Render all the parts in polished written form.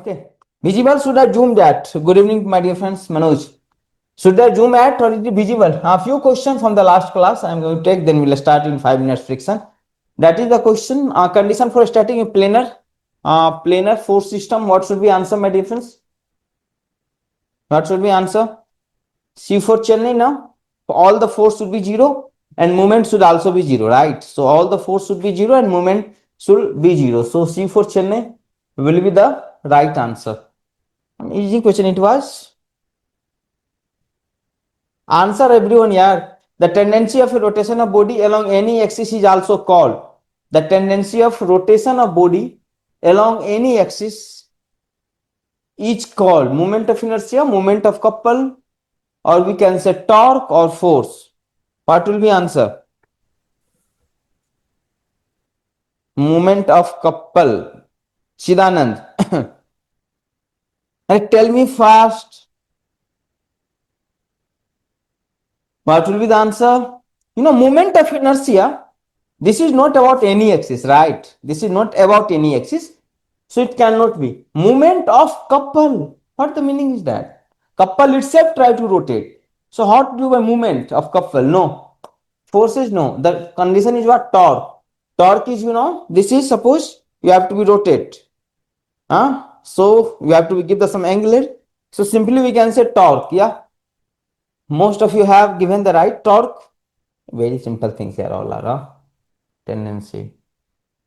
Okay. Visible, should I zoom that? Good evening, my dear friends. Manoj. Should I zoom at or is it visible? A few questions from the last class I am going to take, then we'll start in 5 minutes friction. That is the question. Condition for starting a planar force system. What should be answer, my dear friends? What should be answer? C for Chennai now. All the force should be 0 and moment should also be 0, right? So all the force should be 0 and moment should be 0. So C for Chennai will be the right answer. An easy question it was. Answer everyone here. The tendency of a rotation of body along any axis is also called. The tendency of rotation of body along any axis is called moment of inertia, moment of couple, or we can say torque or force. What will be answer? Moment of couple. Chidanand. Tell me fast. What will be the answer? Moment of inertia, this is not about any axis, right? This is not about any axis. So it cannot be. Moment of couple. What the meaning is that? Couple itself try to rotate. So how to do by moment of couple? No. Forces, no. The condition is what? Torque. Torque is, this is suppose you have to be rotate. So you have to give the some angular. So simply we can say torque. Yeah. Most of you have given the right torque. Very simple things here all are. Tendency.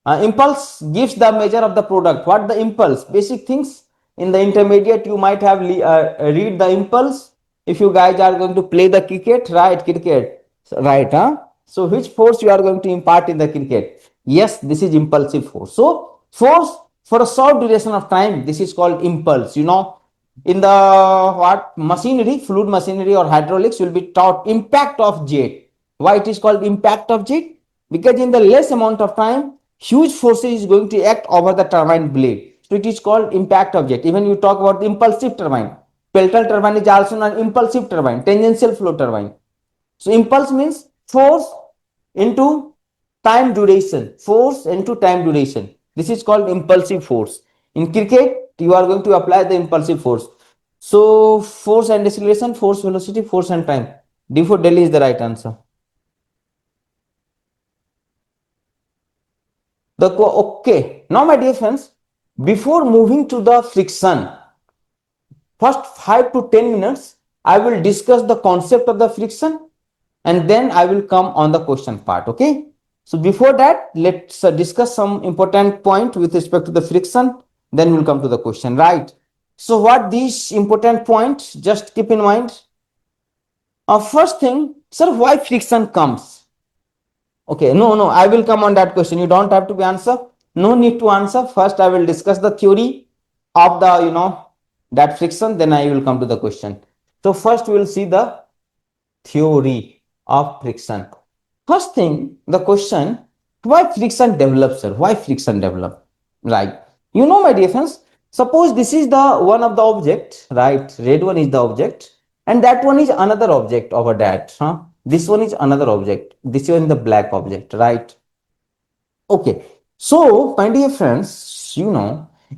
Impulse gives the measure of the product. What the impulse? Basic things. In the intermediate, you might have read the impulse. If you guys are going to play the cricket, right? Cricket, right? So which force you are going to impart in the cricket? Yes, this is impulsive force. So force for a short duration of time, this is called impulse. In the what machinery, fluid machinery or hydraulics will be taught impact of jet. Why it is called impact of jet? Because in the less amount of time, huge forces is going to act over the turbine blade. So it is called impact of jet. Even you talk about the impulsive turbine. Peltal turbine is also an impulsive turbine, tangential flow turbine. So impulse means force into time duration. Force into time duration. This is called impulsive force. In cricket, you are going to apply the impulsive force. So force and acceleration, force velocity, force and time. D for Delhi is the right answer. Okay, now my dear friends, before moving to the friction, first 5 to 10 minutes, I will discuss the concept of the friction and then I will come on the question part. Okay. So before that, let's discuss some important point with respect to the friction. Then we'll come to the question, right? So what these important points, just keep in mind. First thing, sir, why friction comes? Okay, no, I will come on that question. You don't have to be answer. No need to answer. First, I will discuss the theory of the, that friction. Then I will come to the question. So first, we will see the theory of friction. First thing, the question, why friction develops, sir? Why friction develop? Right. My dear friends, suppose this is the one of the object, right? Red one is the object and that one is another object over that. This one is another object. This one is the black object, right? Okay. So, my dear friends,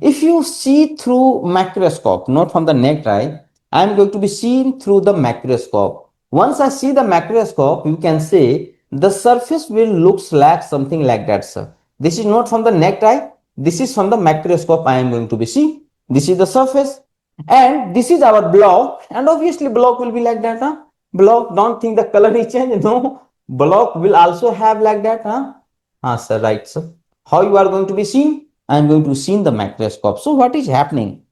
if you see through macroscope, not from the naked eye, I am going to be seen through the macroscope. Once I see the macroscope, you can say the surface will looks like something like that, sir. This is not from the naked eye. This is from the macroscope I am going to be see. This is the surface and this is our block and obviously block will be like that. Block, don't think the color is changed. No, block will also have like that. Sir, right, sir. How you are going to be seen? I am going to see in the macroscope. So what is happening?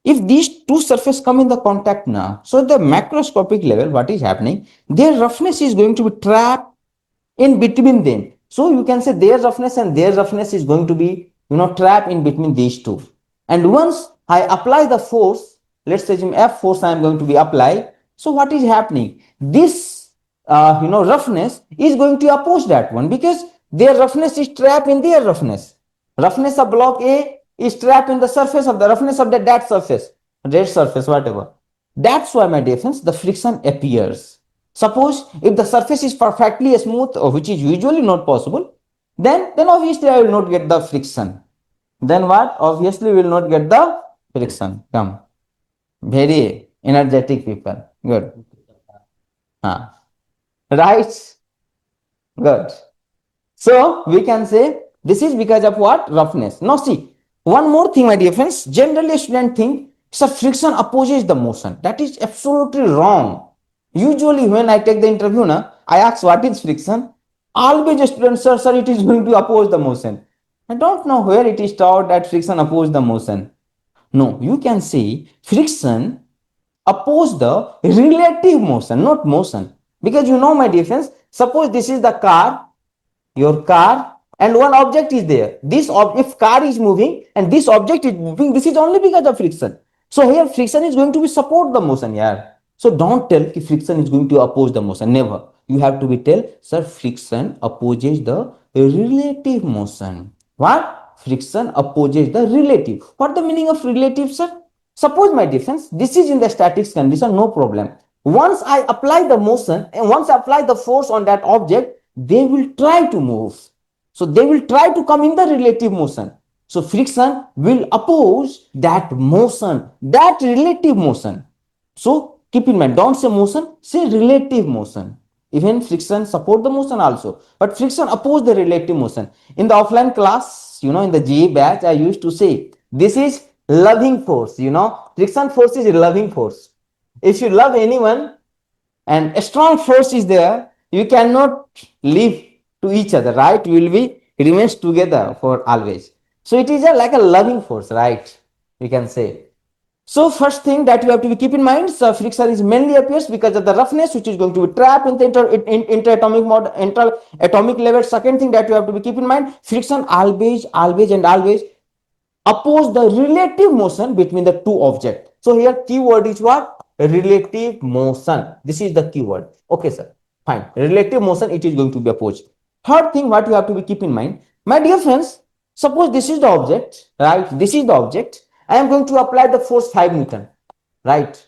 If these two surfaces come in the contact now, so the macroscopic level, what is happening? Their roughness is going to be trapped in between them. So you can say their roughness and their roughness is going to be, trapped in between these two. And once I apply the force, let's assume F force I am going to be apply. So what is happening? This, roughness is going to oppose that one because their roughness is trapped in their roughness. Roughness of block A is trapped in the surface of the roughness of that surface, red surface, whatever. That's why, my dear friends, the friction appears. Suppose if the surface is perfectly smooth, which is usually not possible, then obviously I will not get the friction. Then what? Obviously we will not get the Friction. Come. Very energetic people. Good. Right. Good. So we can say this is because of what? Roughness. Now see, one more thing, my dear friends. Generally, student think so friction opposes the motion. That is absolutely wrong. Usually, when I take the interview, I ask what is friction. Always students, sir, it is going to oppose the motion. I don't know where it is taught that friction opposes the motion. No, you can see friction oppose the relative motion, not motion. Because my dear friends, suppose this is the car, your car, and one object is there. If car is moving and this object is moving, this is only because of friction. So here friction is going to be support the motion. Yeah. So don't tell if friction is going to oppose the motion. Never. You have to be tell, sir, friction opposes the relative motion. What? Friction opposes the relative. What the meaning of relative, sir? Suppose, my difference, this is in the statics condition, no problem. Once I apply the motion and once I apply the force on that object, they will try to move. So they will try to come in the relative motion. So friction will oppose that motion, that relative motion. So keep in mind, don't say motion, say relative motion. Even friction support the motion also, but friction oppose the relative motion. In the offline class, in the GE batch, I used to say this is loving force. Friction force is a loving force. If you love anyone and a strong force is there, you cannot live to each other, right? You will be remains together for always. So it is like a loving force, right? We can say. So first thing that you have to be keep in mind, so friction is mainly appears because of the roughness, which is going to be trapped in the interatomic level. Second thing that you have to be keep in mind, friction always oppose the relative motion between the two objects. So here keyword is what? Relative motion. This is the keyword. Okay, sir. Fine. Relative motion, it is going to be opposed. Third thing what you have to be keep in mind, my dear friends, suppose this is the object, right? This is the object. I am going to apply the force 5 Newton, right?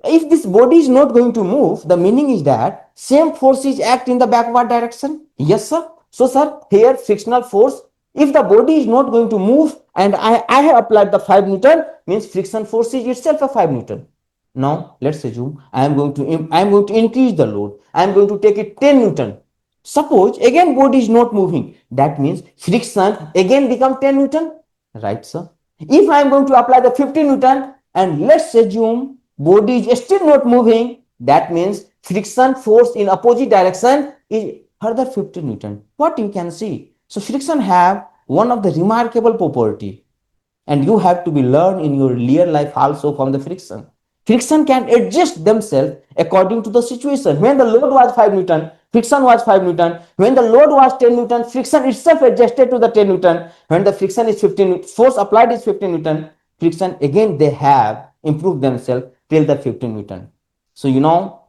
If this body is not going to move, the meaning is that same force is act in the backward direction. Yes, sir. So, sir, here frictional force, if the body is not going to move and I have applied the 5 Newton, means friction force is itself a 5 Newton. Now, let's assume I am going to increase the load. I am going to take it 10 Newton. Suppose again body is not moving. That means friction again become 10 Newton. Right, sir? If I am going to apply the 50 Newton and let's assume body is still not moving, that means friction force in opposite direction is further 50 Newton. What you can see? So friction have one of the remarkable property, and you have to be learned in your real life also from the friction. Friction can adjust themselves according to the situation. When the load was 5 Newton, friction was 5 Newton. When the load was 10 Newton, friction itself adjusted to the 10 Newton. When the friction is 15, force applied is 15 Newton, friction again they have improved themselves till the 15 Newton. So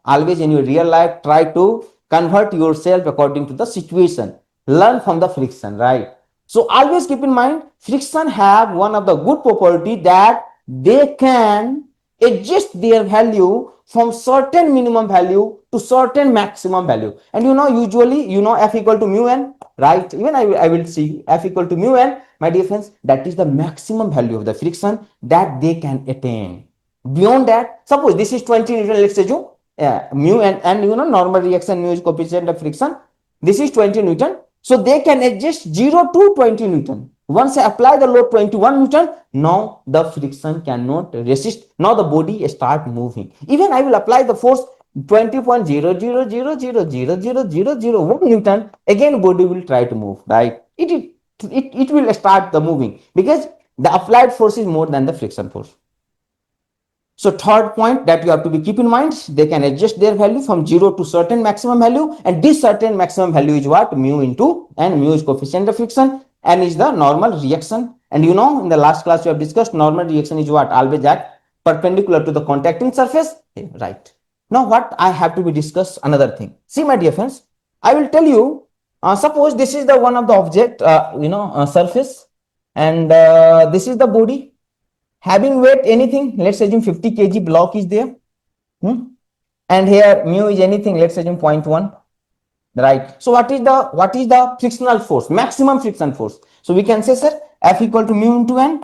always in your real life try to convert yourself according to the situation. Learn from the friction, right? So always keep in mind, friction have one of the good property that they can adjust their value from certain minimum value to certain maximum value. And usually, F equal to mu n, right? Even I will see F equal to mu n, my dear friends, that is the maximum value of the friction that they can attain. Beyond that, suppose this is 20 Newton, let's assume, mu and normal reaction mu is coefficient of friction. This is 20 Newton. So they can adjust 0 to 20 Newton. Once I apply the load 21 Newton, now the friction cannot resist. Now the body start moving. Even I will apply the force 20.000000001 Newton. Again, body will try to move, right? It will start the moving because the applied force is more than the friction force. So third point that you have to be keep in mind, they can adjust their value from 0 to certain maximum value, and this certain maximum value is what? Mu into, and mu is coefficient of friction, and is the normal reaction. And in the last class we have discussed normal reaction is what? Always act perpendicular to the contacting surface, right? Now what I have to be discuss another thing. See, my dear friends, I will tell you, suppose this is the one of the object, surface, and this is the body. Having weight anything, let's assume 50 kg block is there, and here mu is anything, let's assume 0.1, right? So what is the frictional force, maximum friction force? So we can say, sir, F equal to mu into n.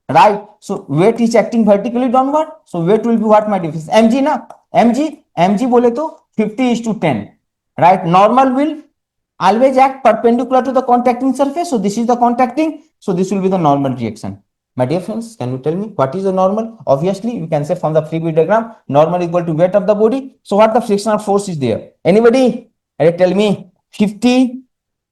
right? So weight is acting vertically downward, so weight will be what, my difference, mg na, mg bole to 50 is to 10, right? Normal will always act perpendicular to the contacting surface, so this is the contacting, so this will be the normal reaction. My dear friends, can you tell me what is the normal? Obviously you can say from the free body diagram, normal equal to weight of the body. So what the frictional force is there, anybody? Tell me. 50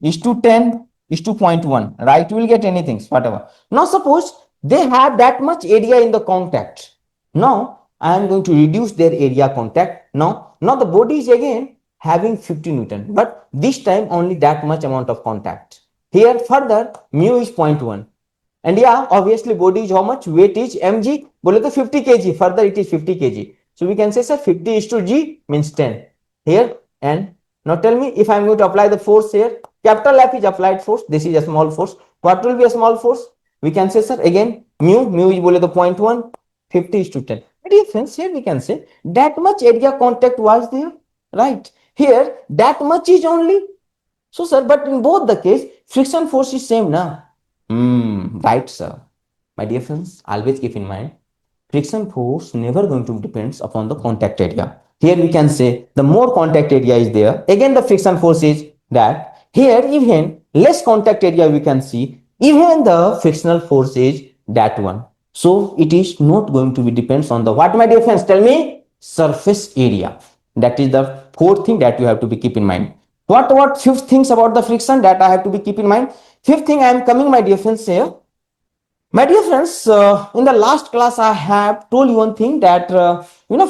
is to 10 is to 0.1, right? You will get anything, whatever. Now suppose they have that much area in the contact. Now I am going to reduce their area contact. Now the body is again having 50 Newton, but this time only that much amount of contact. Here further mu is 0.1. And yeah, obviously body is how much? Weight is mg. Bole to 50 kg. Further it is 50 kg. So we can say, sir, 50 is to g means 10. Here and now tell me, if I am going to apply the force here, capital F is applied force. This is a small force. What will be a small force? We can say, sir, again mu is bole to 0.1. 50 is to 10. But if friends, here we can say that much area contact was there, right? Here that much is only. So sir, but in both the case, friction force is same now. Right, sir. My dear friends, always keep in mind, friction force never going to depends upon the contact area. Here we can say the more contact area is there, again the friction force is that. Here even less contact area we can see, even the frictional force is that one. So it is not going to be depends on the what, my dear friends, tell me, surface area. That is the fourth thing that you have to be keep in mind. What fifth things about the friction that I have to be keep in mind? Fifth thing I am coming, my dear friends, here. My dear friends, in the last class I have told you one thing that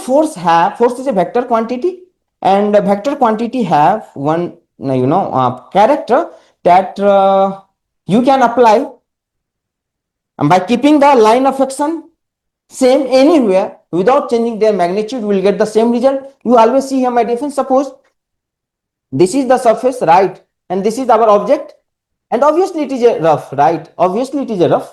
force is a vector quantity, and a vector quantity have one character that you can apply, and by keeping the line of action same anywhere without changing their magnitude, you will get the same result. You always see here, my dear friends, suppose this is the surface, right, and this is our object, and obviously it is a rough, right? Obviously it is a rough.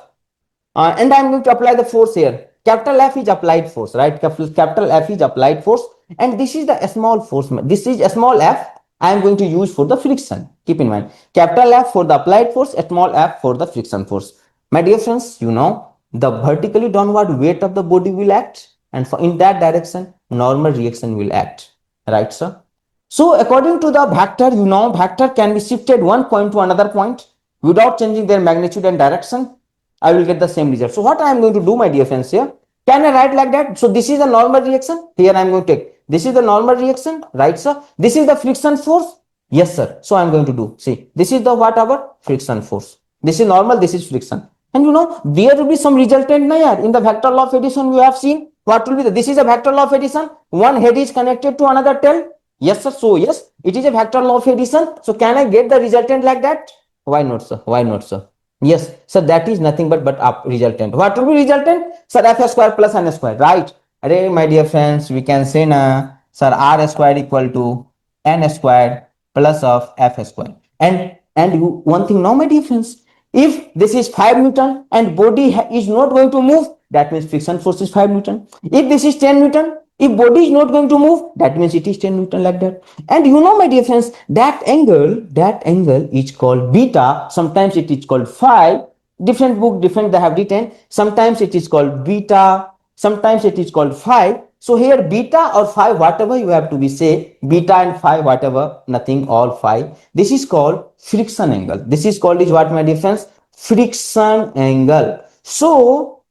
And I'm going to apply the force here. Capital F is applied force, right? Capital F is applied force, and this is the small force. This is a small f. I am going to use for the friction. Keep in mind, capital F for the applied force, a small f for the friction force. My dear friends, the vertically downward weight of the body will act, and in that direction, normal reaction will act, right, sir? So according to the vector, vector can be shifted one point to another point without changing their magnitude and direction. I will get the same result. So what I am going to do, my dear friends, here, can I write like that? So this is the normal reaction. Here I am going to take, this is the normal reaction, right, sir? This is the friction force. Yes, sir. So I am going to do, see, this is the whatever friction force. This is normal, this is friction. And there will be some resultant na, in the vector law of addition we have seen. What will be this is a vector law of addition. One head is connected to another tail. Yes, sir. So yes, it is a vector law of addition. So can I get the resultant like that? Why not, sir? Why not, sir? Yes, so that is nothing but up resultant. What will be resultant? Sir, f square plus n square, right? Array, my dear friends, we can say na, sir, r square equal to n square plus of f square. And one thing now, my dear friends, if this is 5 Newton and body is not going to move, that means friction force is 5 Newton. If this is 10 Newton, if body is not going to move, that means it is 10 Newton, like that. And my dear friends, that angle is called beta. Sometimes it is called phi. Different book, different they have written. Sometimes it is called beta. Sometimes it is called phi. So here beta or phi, whatever you have to be say, beta and phi, whatever, nothing, all phi. This is called friction angle. This is called is what, my dear friends? Friction angle. So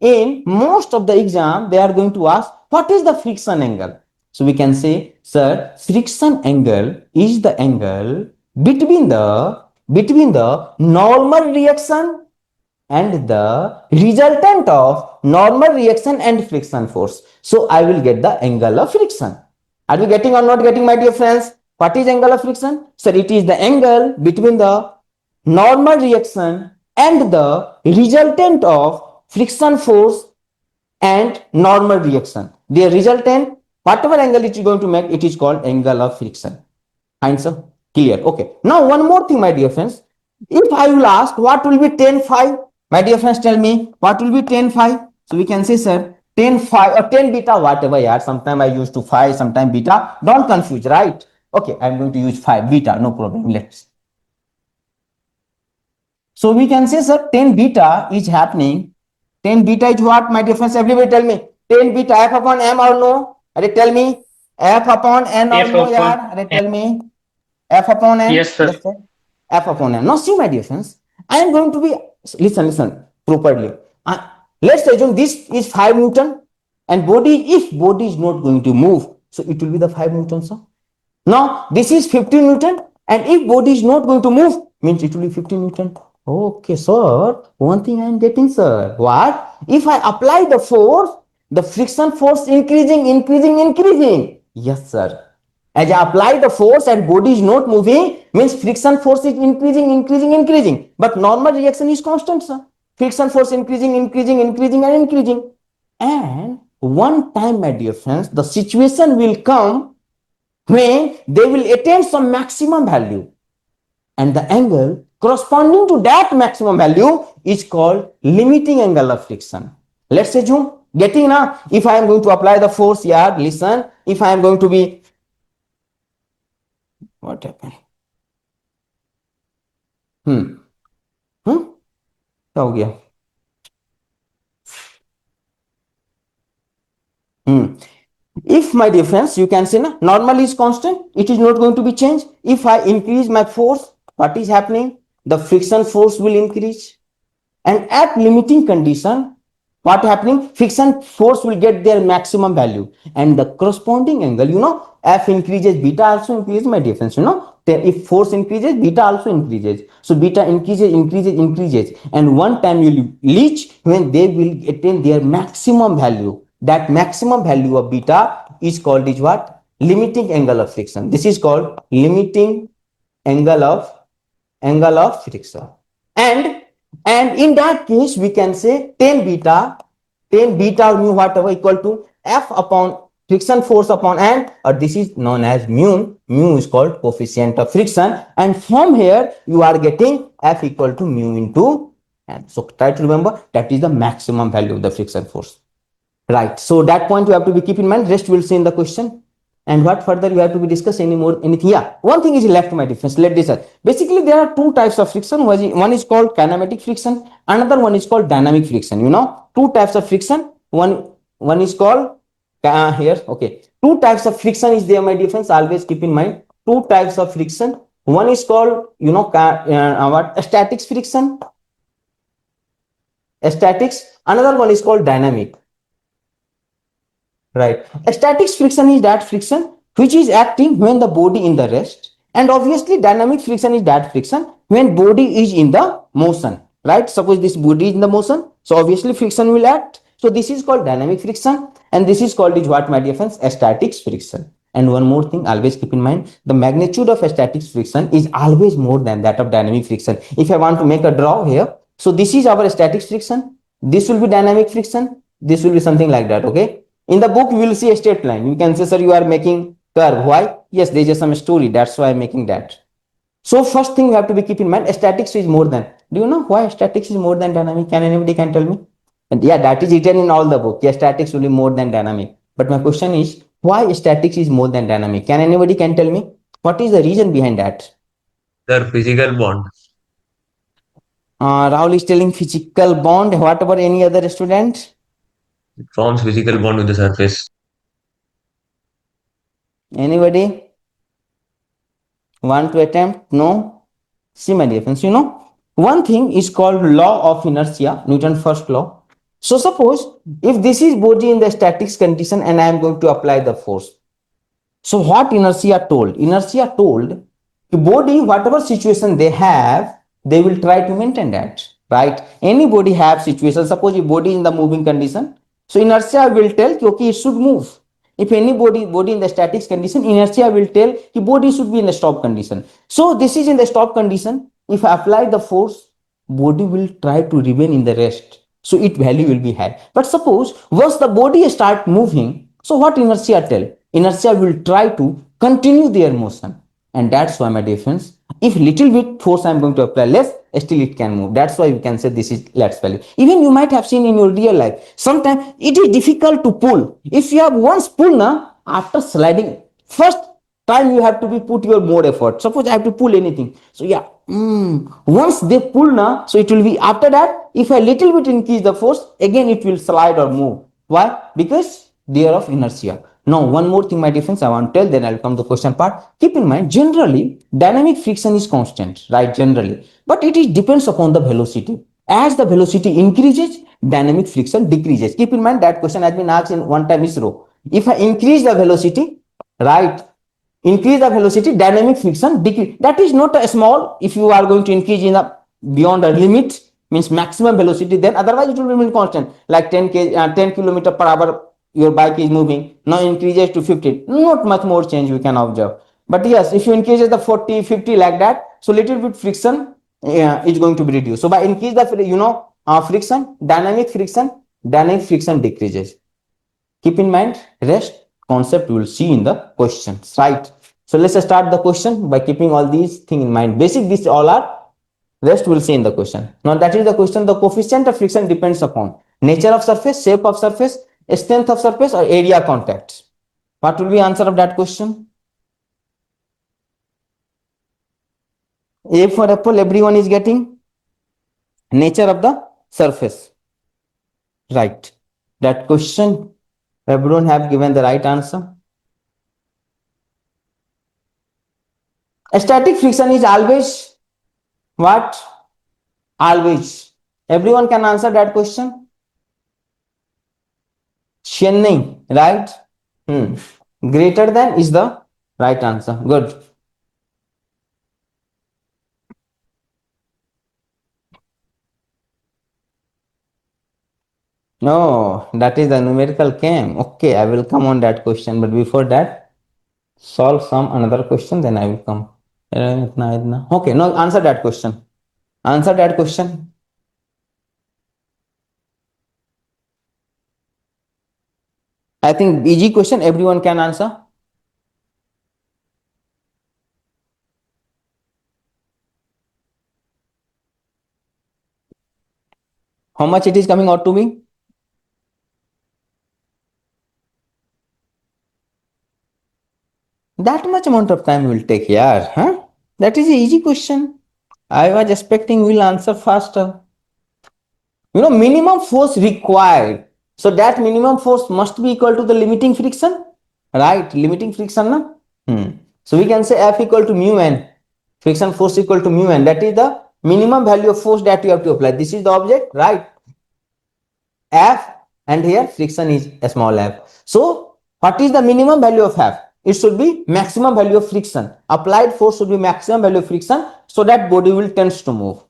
in most of the exam, they are going to ask, what is the friction angle? So we can say, sir, friction angle is the angle between the normal reaction and the resultant of normal reaction and friction force. So I will get the angle of friction. Are you getting or not getting, my dear friends? What is angle of friction? Sir, it is the angle between the normal reaction and the resultant of friction force and normal reaction. The resultant, whatever angle it is going to make, it is called angle of friction. Answer clear? Okay. Now one more thing, my dear friends. If I will ask what will be 10 phi, my dear friends, tell me what will be 10 phi. So we can say, sir, 10 phi or 10 beta, whatever. Yeah, sometime I use to phi, sometime beta. Don't confuse, right? Okay, I'm going to use phi, beta, no problem. Let's. So we can say, sir, 10 beta is happening Tan beta is what, my dear friends? Everybody tell me. Tan beta, F upon M or no? Are tell me. F upon N or F no, upon yaar? Are tell me. F upon N. yes, sir. Yes, sir. F upon N. Now, see, my dear friends, I am going to be, listen properly. Let's assume this is 5 Newton and body, if body is not going to move, so it will be the 5 Newton, sir. Now, this is 15 Newton and if body is not going to move, means it will be 15 Newton. Okay, sir. One thing I am getting, sir. What? If I apply the force, the friction force increasing. Yes, sir. As I apply the force and body is not moving, means friction force is increasing. But normal reaction is constant, sir. Friction force increasing and increasing. And one time, my dear friends, the situation will come when they will attain some maximum value and the angle corresponding to that maximum value is called limiting angle of friction. Let's assume, getting now, if I am going to apply the force here, listen, if I am going to be, what happened? क्या हो गया? If my difference, you can say na, normal is constant, it is not going to be changed. If I increase my force, what is happening? The friction force will increase. And at limiting condition, what happening? Friction force will get their maximum value. And the corresponding angle, F increases, beta also increases, my difference, if force increases, beta also increases. So beta increases. And one time you will reach when they will attain their maximum value. That maximum value of beta is called is what? Limiting angle of friction. This is called limiting angle of friction. And in that case, we can say tan beta or mu whatever equal to F upon friction force upon N, or this is known as mu. Mu is called coefficient of friction. And from here, you are getting F equal to mu into N. So try to remember that is the maximum value of the friction force. Right. So that point you have to be keep in mind. Rest will see in the question. And what further you have to be discussed anything? Yeah. One thing is left, my difference. Let this. Basically, there are two types of friction. One is called kinematic friction. Another one is called dynamic friction. Two types of friction. One is called here. Okay. Two types of friction is there, my difference. Always keep in mind. Two types of friction. One is called what? Statics friction. Statics. Another one is called dynamic. Right. A static friction is that friction which is acting when the body in the rest, and obviously dynamic friction is that friction when body is in the motion. Right. Suppose this body is in the motion, so obviously friction will act. So this is called dynamic friction, and this is called is what, my dear friends? A static friction. And one more thing, always keep in mind, the magnitude of a static friction is always more than that of dynamic friction. If I want to make a draw here, so this is our static friction, this will be dynamic friction, this will be something like that. Okay. In the book, you will see a straight line. You can say, sir, you are making curve. Why? Yes, there is some story. That's why I'm making that. So first thing you have to be keep in mind, statics is more than. Do you know why statics is more than dynamic? Can anybody can tell me? And yeah, that is written in all the book. Yeah, statics will be more than dynamic. But my question is, why statics is more than dynamic? Can anybody can tell me? What is the reason behind that? Their physical bond. Rahul is telling physical bond. What about any other student? It forms physical bond with the surface. Anybody want to attempt? No. See, my dear friends, one thing is called law of inertia, Newton's first law. So suppose if this is body in the statics condition and I am going to apply the force. So what inertia told? Inertia told the body, whatever situation they have, they will try to maintain that. Right? Any body have situation. Suppose your body in the moving condition. So inertia will tell, okay, it should move. If any body in the statics condition, inertia will tell the body should be in the stop condition. So this is in the stop condition. If I apply the force, body will try to remain in the rest. So its value will be high. But suppose once the body start moving, so what inertia tell? Inertia will try to continue their motion. And that's why, my dear friends, if little bit force I am going to apply less, still it can move. That's why you can say this is less value. Even you might have seen in your real life, sometimes it is difficult to pull. If you have once pulled now, after sliding, first time you have to be put your more effort. Suppose I have to pull anything, so yeah, once they pull now, so it will be, after that if I little bit increase the force, again it will slide or move. Why? Because they are of inertia. Now one more thing, my difference I want to tell, then I'll come to the question part. Keep in mind, generally dynamic friction is constant, right? Generally, but it is depends upon the velocity. As the velocity increases, dynamic friction decreases. Keep in mind that question has been asked in one time ISRO. If I increase the velocity, right, increase the velocity, dynamic friction decrease. That is not a small. If you are going to increase in a beyond a limit, means maximum velocity, then otherwise it will remain constant, like 10 kilometer per hour your bike is moving, now increases to 15, not much more change we can observe. But yes, if you increase the 40 50 like that, so little bit friction is going to be reduced. So by increase the friction, dynamic friction decreases. Keep in mind, rest concept we will see in the questions, right? So let's start the question by keeping all these things in mind. Basic, these all are, rest we'll see in the question. Now that is the question. The coefficient of friction depends upon nature of surface, shape of surface, strength of surface, or area contact. What will be answer of that question? A for apple, everyone is getting. Nature of the surface, right? That question, everyone have given the right answer. Static friction is always what? Always. Everyone can answer that question. Chennai, right? Greater than is the right answer. Good. No, that is the numerical came. Okay, I will come on that question. But before that, solve some another question, then I will come. Okay, no, answer that question. Answer that question. I think easy question, everyone can answer. How much it is coming out to be? That much amount of time will take, yeah, huh? That is an easy question. I was expecting we'll answer faster. Minimum force required. So that minimum force must be equal to the limiting friction, right? Limiting friction, na? So we can say F equal to mu n, friction force equal to mu n. That is the minimum value of force that you have to apply. This is the object, right? F, and here friction is a small f. So what is the minimum value of F? It should be maximum value of friction. Applied force should be maximum value of friction, so that body will tends to move.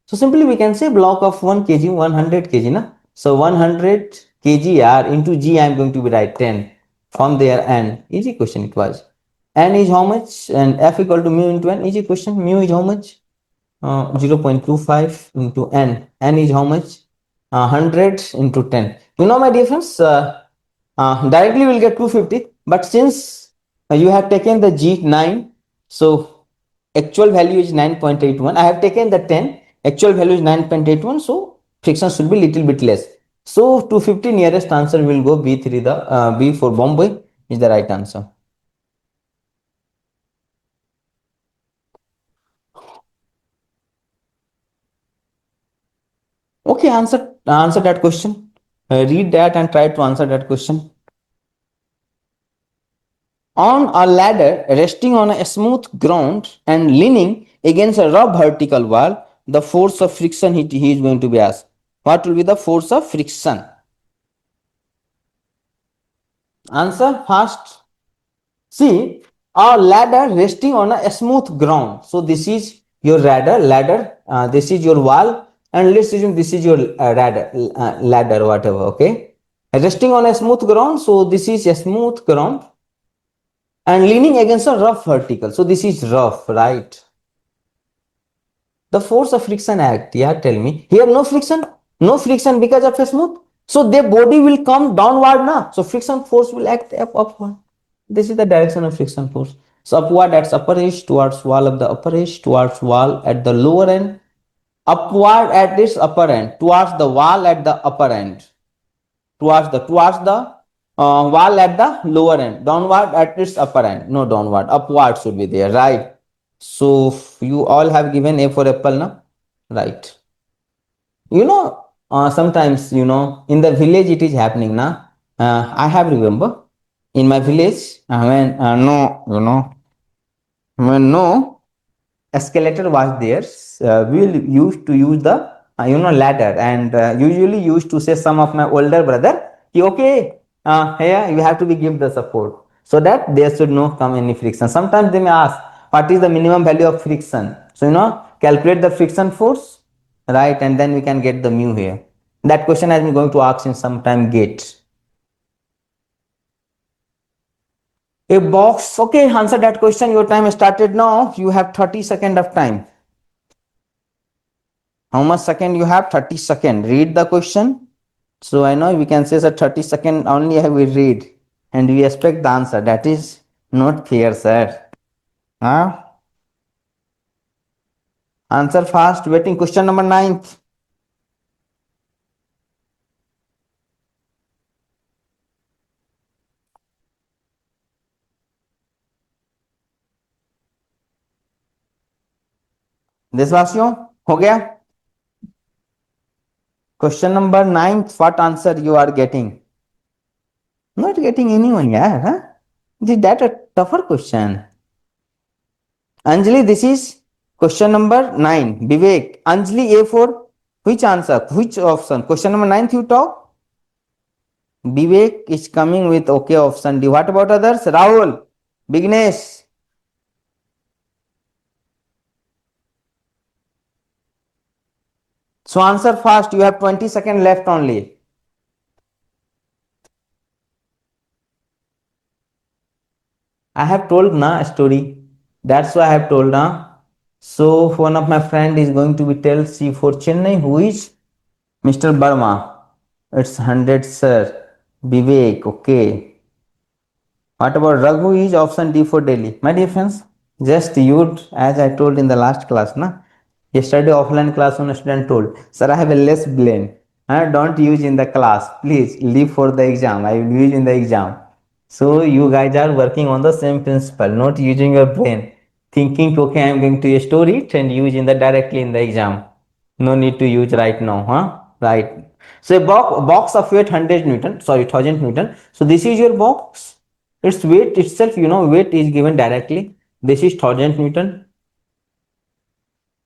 So simply we can say block of 1 kg, 100 kg, na? So 100 kg r into g, I am going to be write 10 from there. And easy question it was. N is how much? And F equal to mu into n. Easy question. Mu is how much? 0.25 into n. N is how much? 100 into 10. My dear friends, directly we'll get 250. But since you have taken the G9, so actual value is 9.81. I have taken the 10. Actual value is 9.81. So friction should be little bit less. So 250 nearest answer will go B3. The B for Bombay is the right answer. Okay, answer that question. Read that and try to answer that question. On a ladder resting on a smooth ground and leaning against a rough vertical wall, the force of friction he is going to be asked. What will be the force of friction? Answer fast. See, a ladder resting on a smooth ground. So this is your ladder. This is your wall, and let's assume this is your ladder, whatever. Okay, resting on a smooth ground. So this is a smooth ground, and leaning against a rough vertical. So this is rough, right? The force of friction act. Yeah, tell me. Here no friction because of a smooth. So their body will come downward now. So friction force will act upward. This is the direction of friction force. So upward at upper edge, towards wall of the upper edge, towards wall at the lower end, upward at this upper end, towards the wall at the upper end, towards the while at the lower end, downward at its upper end. No, downward, upward should be there, right? So you all have given A for apple now, right? Sometimes in the village it is happening now. I have remember in my village when no, when no escalator was there, we used to use the ladder, and usually used to say some of my older brother, okay, here you have to be give the support so that there should no come any friction. Sometimes they may ask what is the minimum value of friction, so calculate the friction force, right, and then we can get the mu here. That question has been going to ask in some time gate. A box, okay, answer that question. Your time started now. You have 30 seconds of time. How much second you have? 30 seconds. Read the question. So I know we can say that 30 seconds only I will read and we expect the answer. That is not fair, sir. Huh? Answer fast. Waiting. Question number 9. देशवासियों हो गया? Question number 9. What answer you are getting? Not getting anyone, yeah. Huh? Is that a tougher question? Anjali, this is question number 9. Vivek, Anjali, A4. Which answer? Which option? Question number 9 you talk? Vivek is coming with okay option D. What about others? Rahul, Vignesh. So answer fast. You have 20 seconds left only. I have told na story. That's why I have told na. So one of my friend is going to be tell C for Chennai. Who is Mr. Burma? It's 100, sir. Vivek. Okay. What about Raghu is option D for Delhi. My dear friends, just you, as I told in the last class, na? Yesterday offline class one student told, sir, I have a less brain. Don't use in the class. Please leave for the exam. I will use in the exam. So you guys are working on the same principle, not using your brain. Thinking, okay, I am going to store it and use in the directly in the exam. No need to use right now, huh? Right. So a box of weight 100 Newton, sorry, 1000 Newton. So this is your box. Its weight itself, weight is given directly. This is 1000 Newton.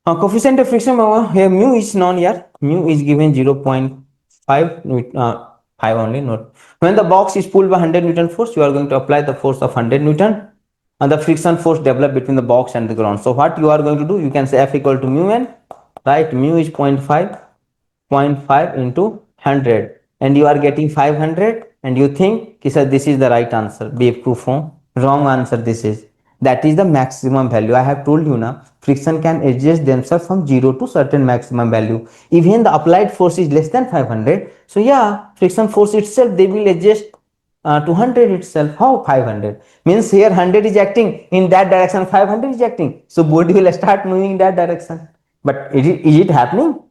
Coefficient of friction here mu is known here. Mu is given 0.5 5 only. Not when the box is pulled by 100 Newton force, you are going to apply the force of 100 Newton and the friction force developed between the box and the ground. So what you are going to do, you can say F equal to mu n, right? Mu is 0.5 into 100 and you are getting 500 and you think sir this is the right answer. Proof wrong answer this is. That is the maximum value. I have told you now friction can adjust themselves from 0 to certain maximum value. Even the applied force is less than 500. So yeah, friction force itself they will adjust to 100 itself. How 500? Means here 100 is acting in that direction, 500 is acting. So body will start moving in that direction. But is it happening?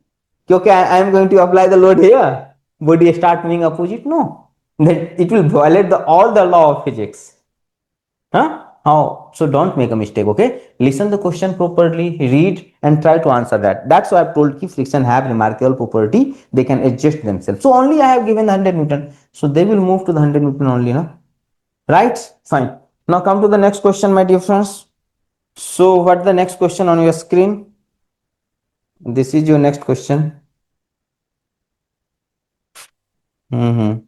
Okay, I am going to apply the load here. Body start moving opposite? No. Then it will violate all the law of physics. Huh? How? So don't make a mistake, okay? Listen the question properly, read and try to answer that. That's why I've told ki friction have remarkable property. They can adjust themselves. So only I have given 100 Newton. So they will move to the 100 Newton only, no? Right? Fine. Now come to the next question, my dear friends. So what's the next question on your screen? This is your next question. Mm-hmm.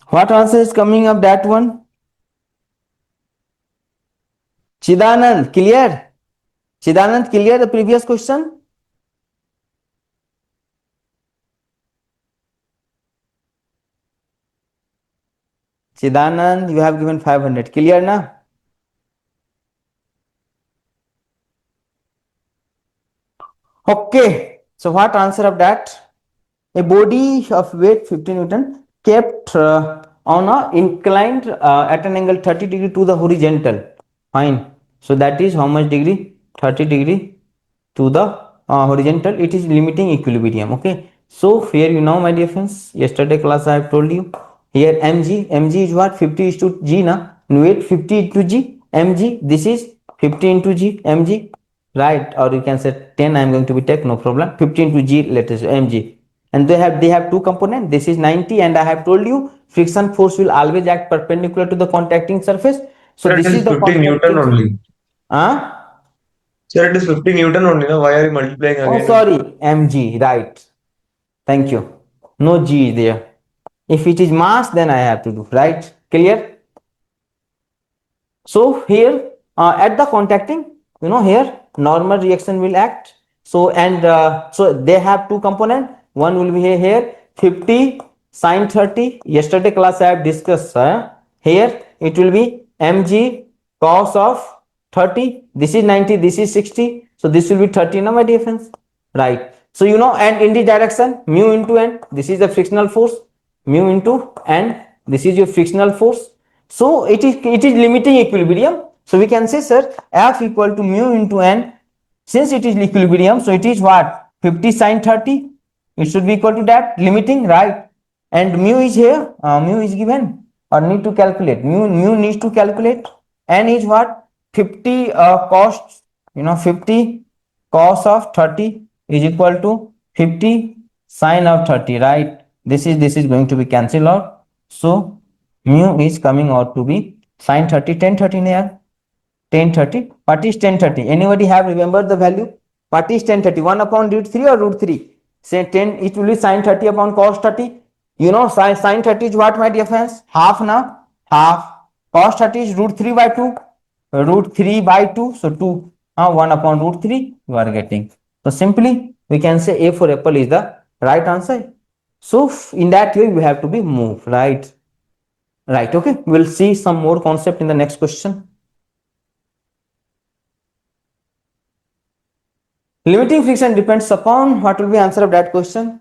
What answer is coming up that one? Chidanand, clear? Chidanand, clear the previous question? Chidanand, you have given 500. Clear na? Okay. So what answer of that? A body of weight 15 Newton kept on a inclined at an angle 30 degree to the horizontal. Fine. So that is how much degree? 30 degree to the horizontal. It is limiting equilibrium. Okay. So here you know, my dear friends, yesterday class I have told you. Here mg is what? 50 is to g na. Weight 50 into g mg. This is 50 into g mg, right? Or you can say 10. I am going to be take, no problem. 50 into g, let us say mg, and they have two components. This is 90, and I have told you friction force will always act perpendicular to the contacting surface. So Sir, it this is is the 50 Newton contacting. only. Sir, it is 50 Newton only. Now, why are you multiplying Oh, again? sorry, mg, right? Thank you. No g is there. If it is mass, then I have to do, right? Clear? So here at the contacting, here normal reaction will act. So and so they have two component. One will be here 50 sine 30. Yesterday class I have discussed. Here it will be mg cos of 30. This is 90. This is 60. So this will be 30. Now my dear friends, right? So and in the direction mu into n. This is the frictional force. Mu into n. This is your frictional force. So it is limiting equilibrium. So we can say, sir, F equal to mu into n. Since it is equilibrium, so it is what? 50 sine 30. It should be equal to that, limiting, right? And mu is here. Mu is given or need to calculate. Mu needs to calculate. N is what? 50 cos. 50 cos of 30 is equal to 50 sine of 30, right? This is going to be cancelled out. So mu is coming out to be sine 30, 1030 here. 1030. What is 1030? Anybody have remembered the value? What is 1030? 1 upon root 3 or root 3? Say 10, it will be sine 30 upon cos 30. Sine 30 is what, my dear friends? Half now. Half. Cos 30 is root 3 by 2. Root 3 by 2. So 2. 1 upon root 3 you are getting. So simply we can say A for apple is the right answer. So in that way we have to be moved, right? Right, okay. We'll see some more concept in the next question. Limiting friction depends upon, what will be answer of that question?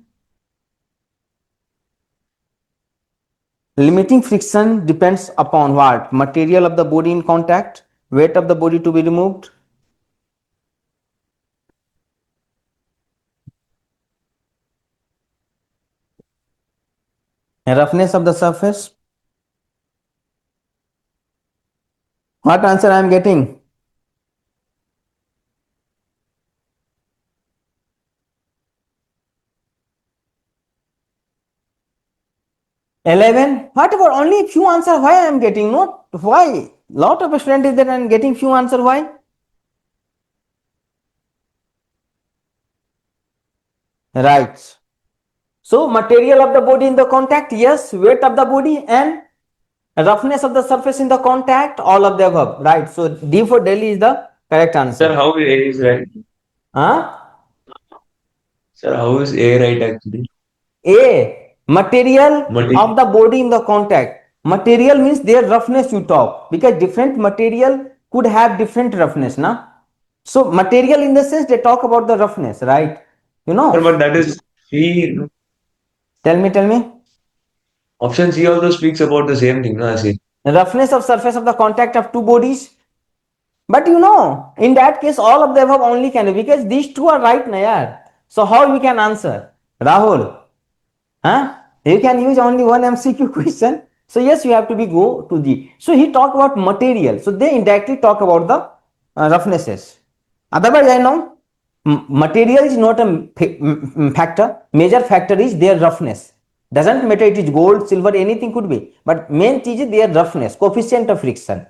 Limiting friction depends upon what? Material of the body in contact, weight of the body to be removed, roughness of the surface. What answer I am getting? 11. What about only few answer? Why I am getting? Not why? Lot of student is that I am getting few answer. Why? Right. So material of the body in the contact, yes. Weight of the body and roughness of the surface in the contact, all of the above, right? So D for Delhi is the correct answer. Sir, how is A is right? Huh? Sir, how is A right actually? A, material Material. of the body in the contact. Material means their roughness you talk, because different material could have different roughness, na? So material in the sense they talk about the roughness, right? Sir, but that is C. Tell me. Option C also speaks about the same thing, no, as A. Roughness of surface of the contact of two bodies. But in that case, all of the above only can be, because these two are right, na yaar. So how we can answer? Rahul, huh? You can use only one MCQ question. So yes, you have to be go to the. So he talked about material. So they indirectly talk about the roughnesses. Otherwise, I know material is not a factor. Major factor is their roughness. Doesn't matter it is gold, silver, anything could be. But main thing is their roughness, coefficient of friction.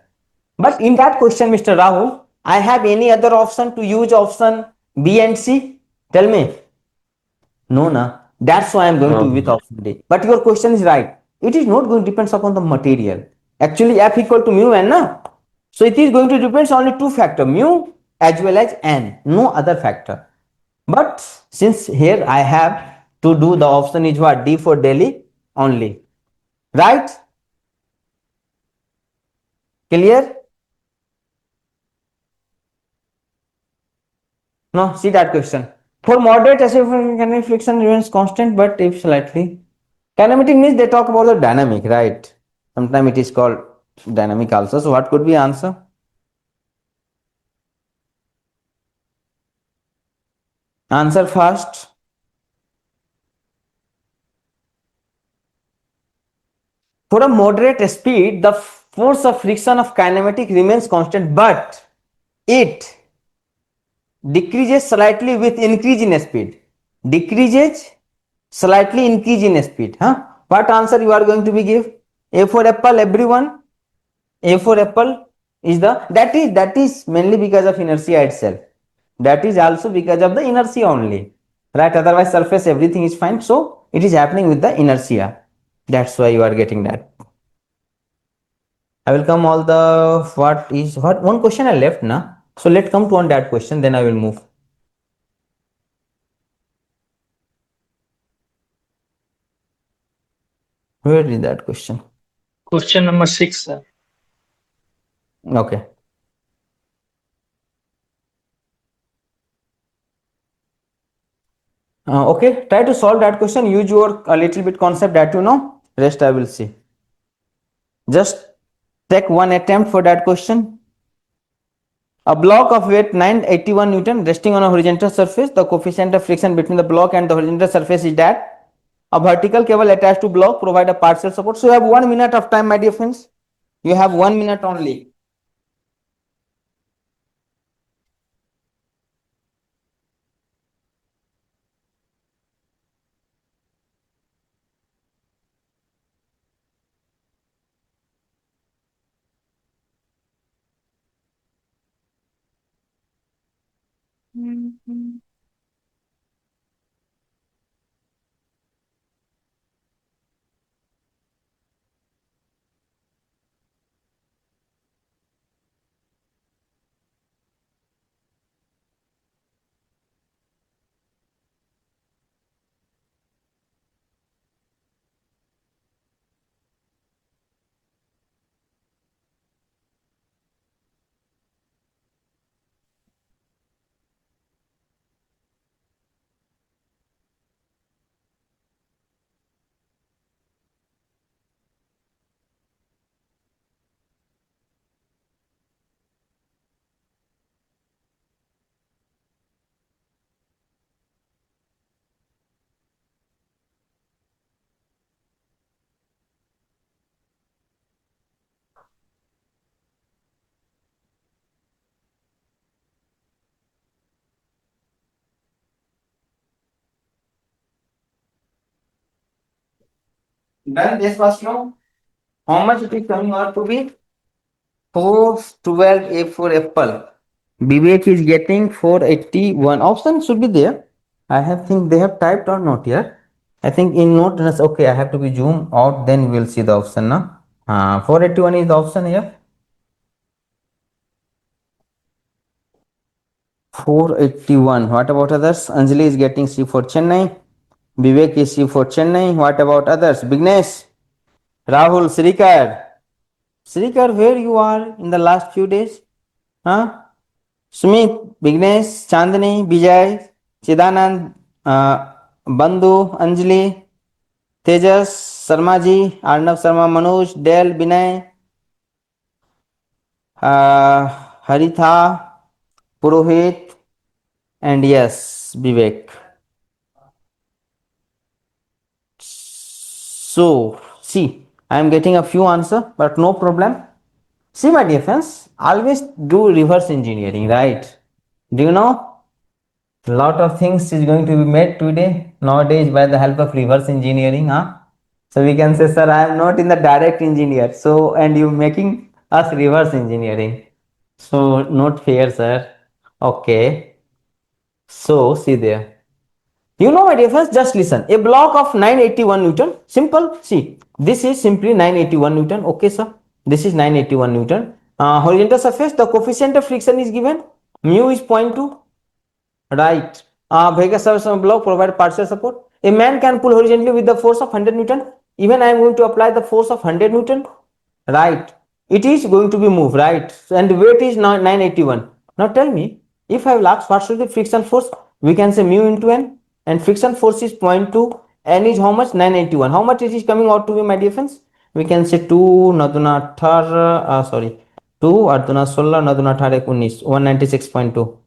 But in that question, Mr. Rahul, I have any other option to use option B and C? Tell me. No, na. That's why I am going to No. with option D. But your question is right. It is not going to depends upon the material. Actually, F equal to mu n, na. So it is going to depend only two factor, mu as well as n, no other factor. But since here I have to do the option is what, D for Delhi only, right? Clear? No, see that question. For moderate acidic friction remains constant, but if slightly. Kinematic means they talk about the dynamic, right? Sometimes it is called dynamic also. So what could be answer? Answer first. For a moderate speed, the force of friction of kinematic remains constant, but it decreases slightly with increase in speed. Decreases slightly, increase in speed. Huh? What answer you are going to be give? A for apple, everyone. A for apple is the, that is mainly because of inertia itself. That is also because of the inertia only, right? Otherwise surface everything is fine. So it is happening with the inertia. That's why you are getting that. I will come all the what one question I left now. So let's come to on that question, then I will move. Where is that question? Question number 6, sir. Okay. Okay, try to solve that question. Use your a little bit concept that you know. Rest I will see. Just take one attempt for that question. A block of weight 981 Newton resting on a horizontal surface. The coefficient of friction between the block and the horizontal surface is that. A vertical cable attached to block provide a partial support. So you have 1 minute of time, my dear friends. You have 1 minute only. Done this was now. How much it is coming out to be? 412 A for apple. Vivek is getting 481. Option should be there. I have think they have typed or not here. I think in note, okay, I have to be zoom out, then we will see the option now. 481 is the option here. 481. What about others? Anjali is getting C for Chennai. Vivek is C for Chennai. What about others? Bignesh, Rahul, Srikar. Srikar, where you are in the last few days? Huh? Smith, Bignesh, Chandni, Vijay, Chidanand, Bandhu, Anjali, Tejas, Sharma ji, Arnav Sharma, Manoj, Del, Binay, Haritha, Purohit, and yes, Vivek. So, see, I am getting a few answer, but no problem. See, my dear friends, always do reverse engineering, right? Do you know? Lot of things is going to be made today nowadays by the help of reverse engineering, huh? So we can say, sir, I am not in the direct engineer. So, and you making us reverse engineering. So, not fair, sir. Okay. So, see there. You know my dear friends, just listen. A block of 981 Newton. Simple. See, this is simply 981 Newton. Okay, sir. This is 981 Newton. Horizontal surface, the coefficient of friction is given, mu is 0.2, right? Vega surface block provide partial support. A man can pull horizontally with the force of 100 Newton. Even I am going to apply the force of 100 Newton, right? It is going to be moved, right? And the weight is 981. Now tell me, if I have asked what should be friction force, we can say mu into n, and friction force is 0.2, n is how much? 981. How much it is coming out to be, my dear friends? We can say 2 9 18 sorry 2 8 16 9 18 19 196.2.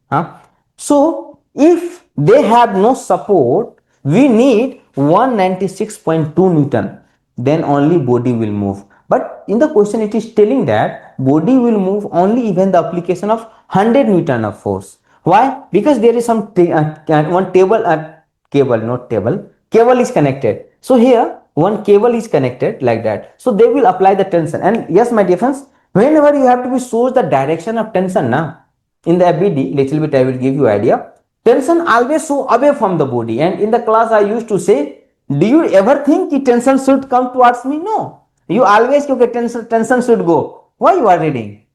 So if they have no support, we need 196.2 Newton, then only body will move. But in the question it is telling that body will move only when the application of 100 Newton of force. Why? Because there is some one table, cable, not table, cable is connected. So here one cable is connected like that. So they will apply the tension. And yes, my dear friends, whenever you have to be shows the direction of tension now, in the FBD, little bit I will give you idea. Tension always show away from the body. And in the class I used to say, do you ever think that tension should come towards me? No. You always okay, tension should go. Why you are reading?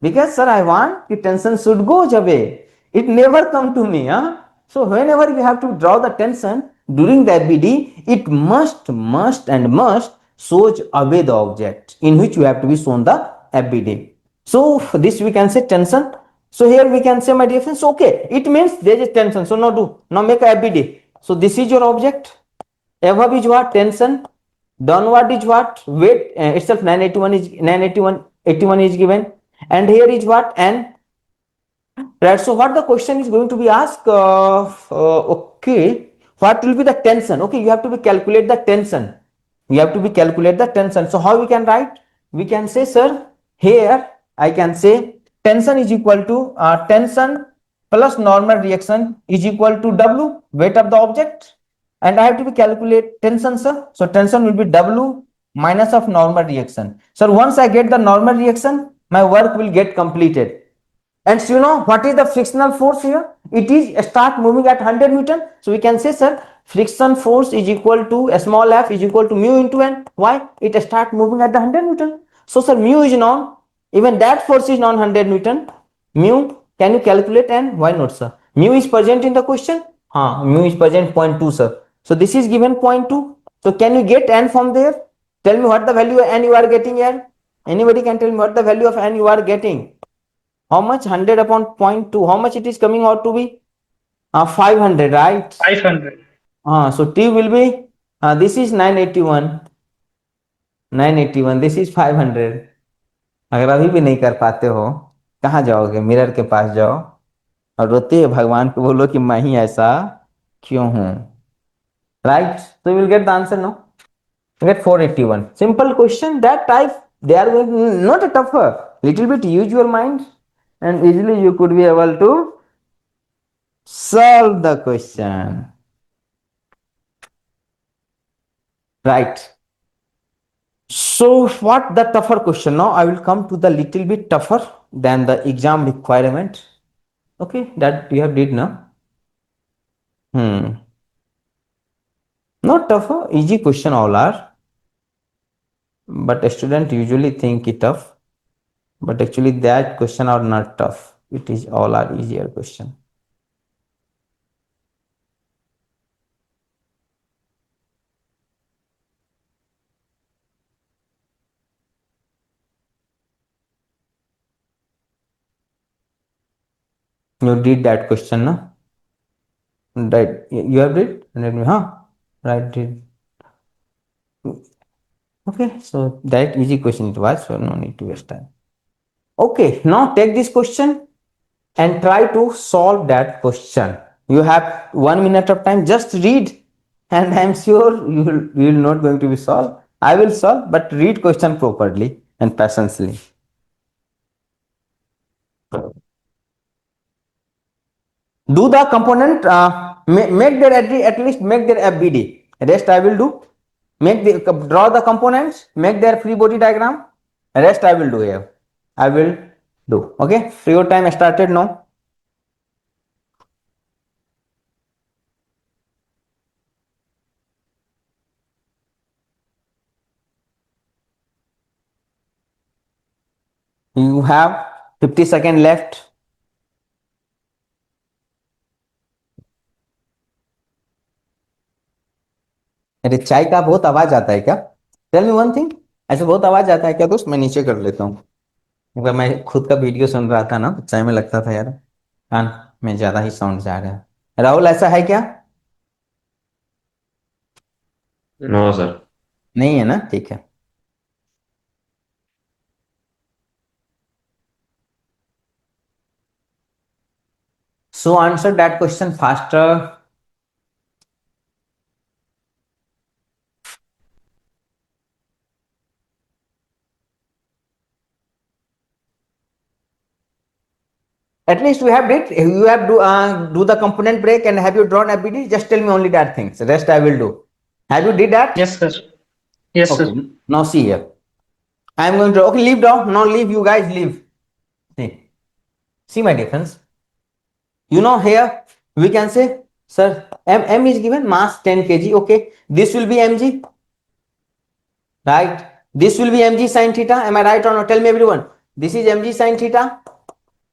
Because sir, I want the tension should go away. It never come to me. So whenever you have to draw the tension during the FBD, it must shows away the object in which you have to be shown the FBD. So this we can say tension. So here we can say, my dear friends, okay, it means there is tension. So now make a FBD. So this is your object. Above is what? Tension. Downward is what? Weight itself 981 is 981 is given. And here is what? N. Right. So what the question is going to be asked? Okay. What will be the tension? Okay, you have to be calculate the tension. You have to be calculate the tension. So how we can write? We can say, sir, here I can say tension is equal to tension plus normal reaction is equal to W, weight of the object, and I have to be calculate tension, sir. So tension will be W minus of normal reaction. So once I get the normal reaction, my work will get completed. And so you know what is the frictional force here? It is start moving at 100 Newton. So we can say, sir, friction force is equal to a small f is equal to mu into n. Why? It start moving at the 100 Newton. So sir, mu is known. Even that force is known 100 Newton. Mu, can you calculate n? Why not, sir? Mu is present in the question. Mu is present 0.2, sir. So this is given 0.2. So can you get n from there? Tell me what the value of n you are getting here. Anybody can tell me what the value of n you are getting? How much? 100 upon 0.2. How much it is coming out to be? 500, right? 500. So T will be, this is 981. 981, this is 500. अगर अभी भी नहीं कर पाते हो, कहाँ जाओगे? Mirror के पास जाओ और रोते हैं भगवान को, बोलो कि मैं ही ऐसा क्यों हूं? Right? So you will get the answer now. You get 481. Simple question. That type, they are not a tougher. Little bit use your mind and easily you could be able to solve the question. Right. So what the tougher question? Now I will come to the little bit tougher than the exam requirement. Okay, that you have did now. Not tougher, easy question all are. But a student usually think it tough. But actually that question are not tough. It is all are easier question. You did that question, no? Right. You have did? Right, did. Okay, so that easy question it was, so no need to waste time. Okay, now take this question and try to solve that question. You have 1 minute of time, just read, and I am sure you will not going to be solved. I will solve, but read question properly and patiently. Do the component, make their at least make their FBD. Rest I will do. Make the draw the components, make their free body diagram. Rest I will do here. I will do. Okay, so your time started now. You have 50 seconds left. अरे चाय का बहुत आवाज आता है क्या? Tell me one thing, ऐसे बहुत आवाज आता है क्या दोस्त? मैं नीचे कर लेता हूँ। एक बार मैं खुद का वीडियो सुन रहा था ना, तो चाय में लगता था यार कान में ज्यादा ही साउंड जा रहा है। राहुल ऐसा है क्या? No, sir. नहीं है ना, ठीक है। So answer that question faster. At least we have did. You have do the component break and have you drawn ABD? Just tell me only that things. Rest I will do. Have you did that? Yes, sir. Yes, Okay. sir. Now see here. I am going to okay leave down. Now leave, you guys leave. See my difference. You know here we can say, sir, m is given mass 10 kg. Okay, this will be mg, right? This will be mg sin theta. Am I right or not? Tell me everyone. This is mg sin theta.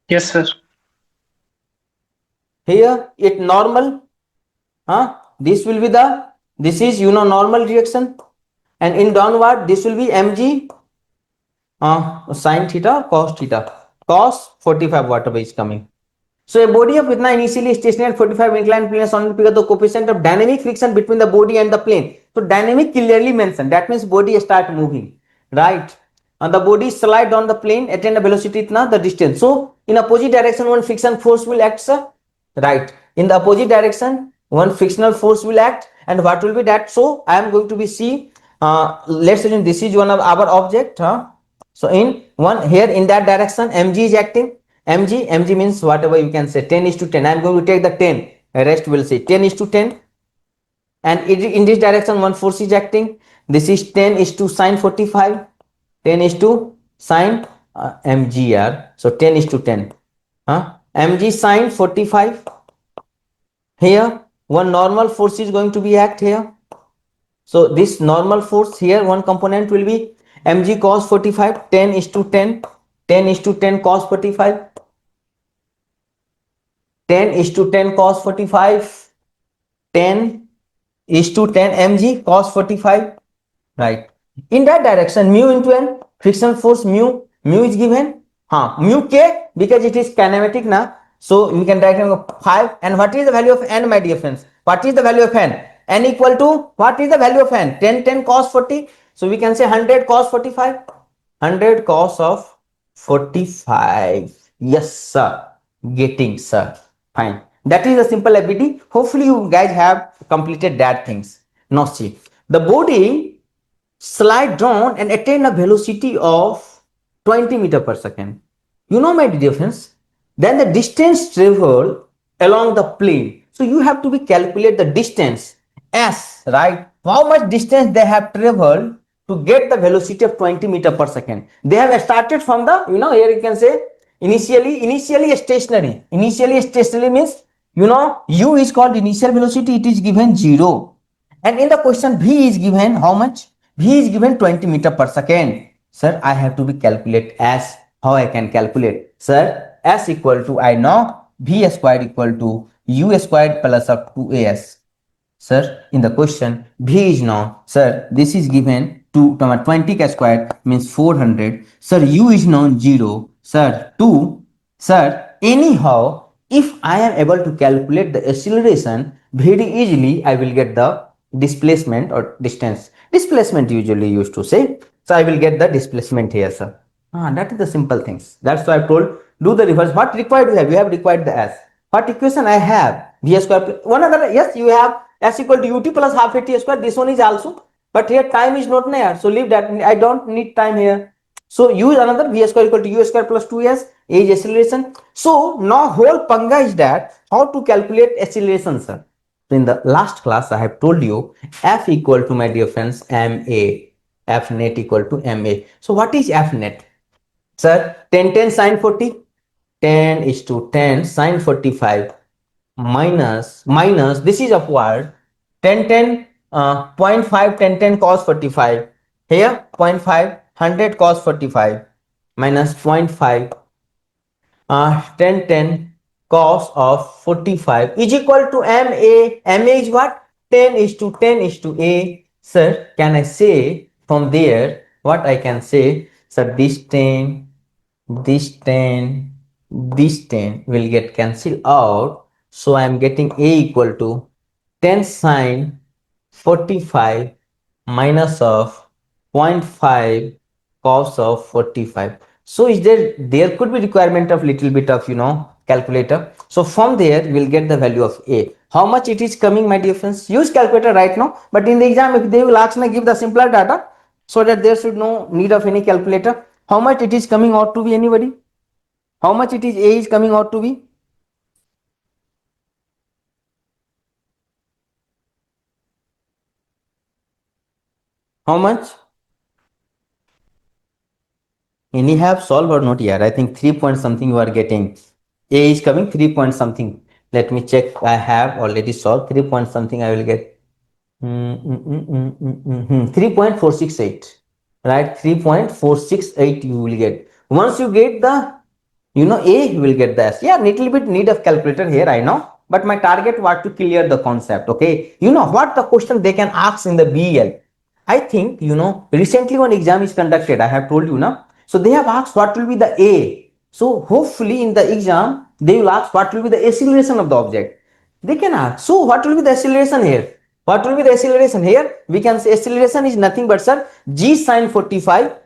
Yes, sir. Here it normal. This will be the, this is normal reaction, and in downward this will be mg sin theta cos 45 whatever is coming. So a body of itna initially stationary at 45 inclined plane is only because the coefficient of dynamic friction between the body and the plane. So dynamic clearly mentioned. That means body start moving, right? And the body slide on the plane, attain a velocity itna the distance. So in opposite direction, one friction force will act, sir. Right. In the opposite direction, one frictional force will act, and what will be that? So I am going to be see. Let's assume this is one of our object. So in one here in that direction, mg is acting. Mg means whatever you can say 10 is to 10. I am going to take the 10. Rest will say 10 is to 10. And in this direction, one force is acting. This is 10 is to sine 45. 10 is to sine mgr. So 10 is to 10. Mg sine 45. Here one normal force is going to be act here. So this normal force here, one component will be mg cos 45. 10 is to 10. 10 is to 10 cos 45. 10 is to 10 cos 45. 10 is to 10 mg cos 45, right? In that direction, mu into n, frictional force mu is given, mu k, because it is kinematic now, so we can write 5. And what is the value of n, my dear friends? What is the value of n? N equal to, what is the value of n? 10 10 cos 40, so we can say 100 cos 45. 100 cos of 45. Yes sir, getting, sir. Fine, that is a simple ability. Hopefully you guys have completed that things. Now see, the body slide down and attain a velocity of 20 meter per second. You know my difference. Then the distance traveled along the plane. So you have to be calculate the distance s, right? How much distance they have traveled to get the velocity of 20 meter per second. They have started from the, here you can say initially stationary. Initially stationary means, u is called initial velocity. It is given 0. And in the question v is given how much? V is given 20 meter per second. Sir, I have to be calculate s. How I can calculate? Sir, s equal to, I know v squared equal to u squared plus up 2as. Sir, in the question, V is known. Sir, this is given to 20 k square means 400. Sir, U is known 0. Sir, 2. Sir, anyhow, if I am able to calculate the acceleration very easily, I will get the displacement or distance. Displacement usually used to say. So, I will get the displacement here, sir. That is the simple things. That's why I told do the reverse. What required you have? You have required the S. What equation I have? V square. One other, yes, you have S equal to ut plus half at square. This one is also, but here time is not there. So leave that. I don't need time here. So use another V square equal to u square plus 2s. A is acceleration. So now whole panga is that how to calculate acceleration, sir. So in the last class, I have told you F equal to, my dear friends, ma. F net equal to ma. So what is F net? Sir, 10 10 sine 40. 10 is to 10 sine 45 minus this is upward 10 10 0.5 10 10 cos 45 here 0.5 100 cos 45 minus 0.5 10 10 cos of 45 is equal to ma is what? 10 is to 10 is to a. Sir, can I say from there what I can say? Sir, this 10, this 10, this 10 will get cancelled out. So I am getting a equal to 10 sine 45 minus of 0.5 cos of 45. So is there could be requirement of little bit of calculator. So from there we'll get the value of a. How much it is coming, my dear friends? Use calculator right now, but in the exam if they will ask me, give the simpler data so that there should no need of any calculator. How much it is coming out to be, anybody? How much it is a is coming out to be? How much? Any have solved or not yet? I think 3 point something you are getting. A is coming 3 point something. Let me check. I have already solved 3 point something. I will get 3.468. Right? 3.468 you will get. Once you get the A, you will get the S. Yeah, little bit need of calculator here, I know. But my target was to clear the concept. Okay. You know what the question they can ask in the BEL. I think, recently one exam is conducted. I have told you now. So they have asked what will be the A. So hopefully in the exam, they will ask what will be the acceleration of the object. They can ask. So what will be the acceleration here? What will be the acceleration here? We can say acceleration is nothing but, sir, g sine 45,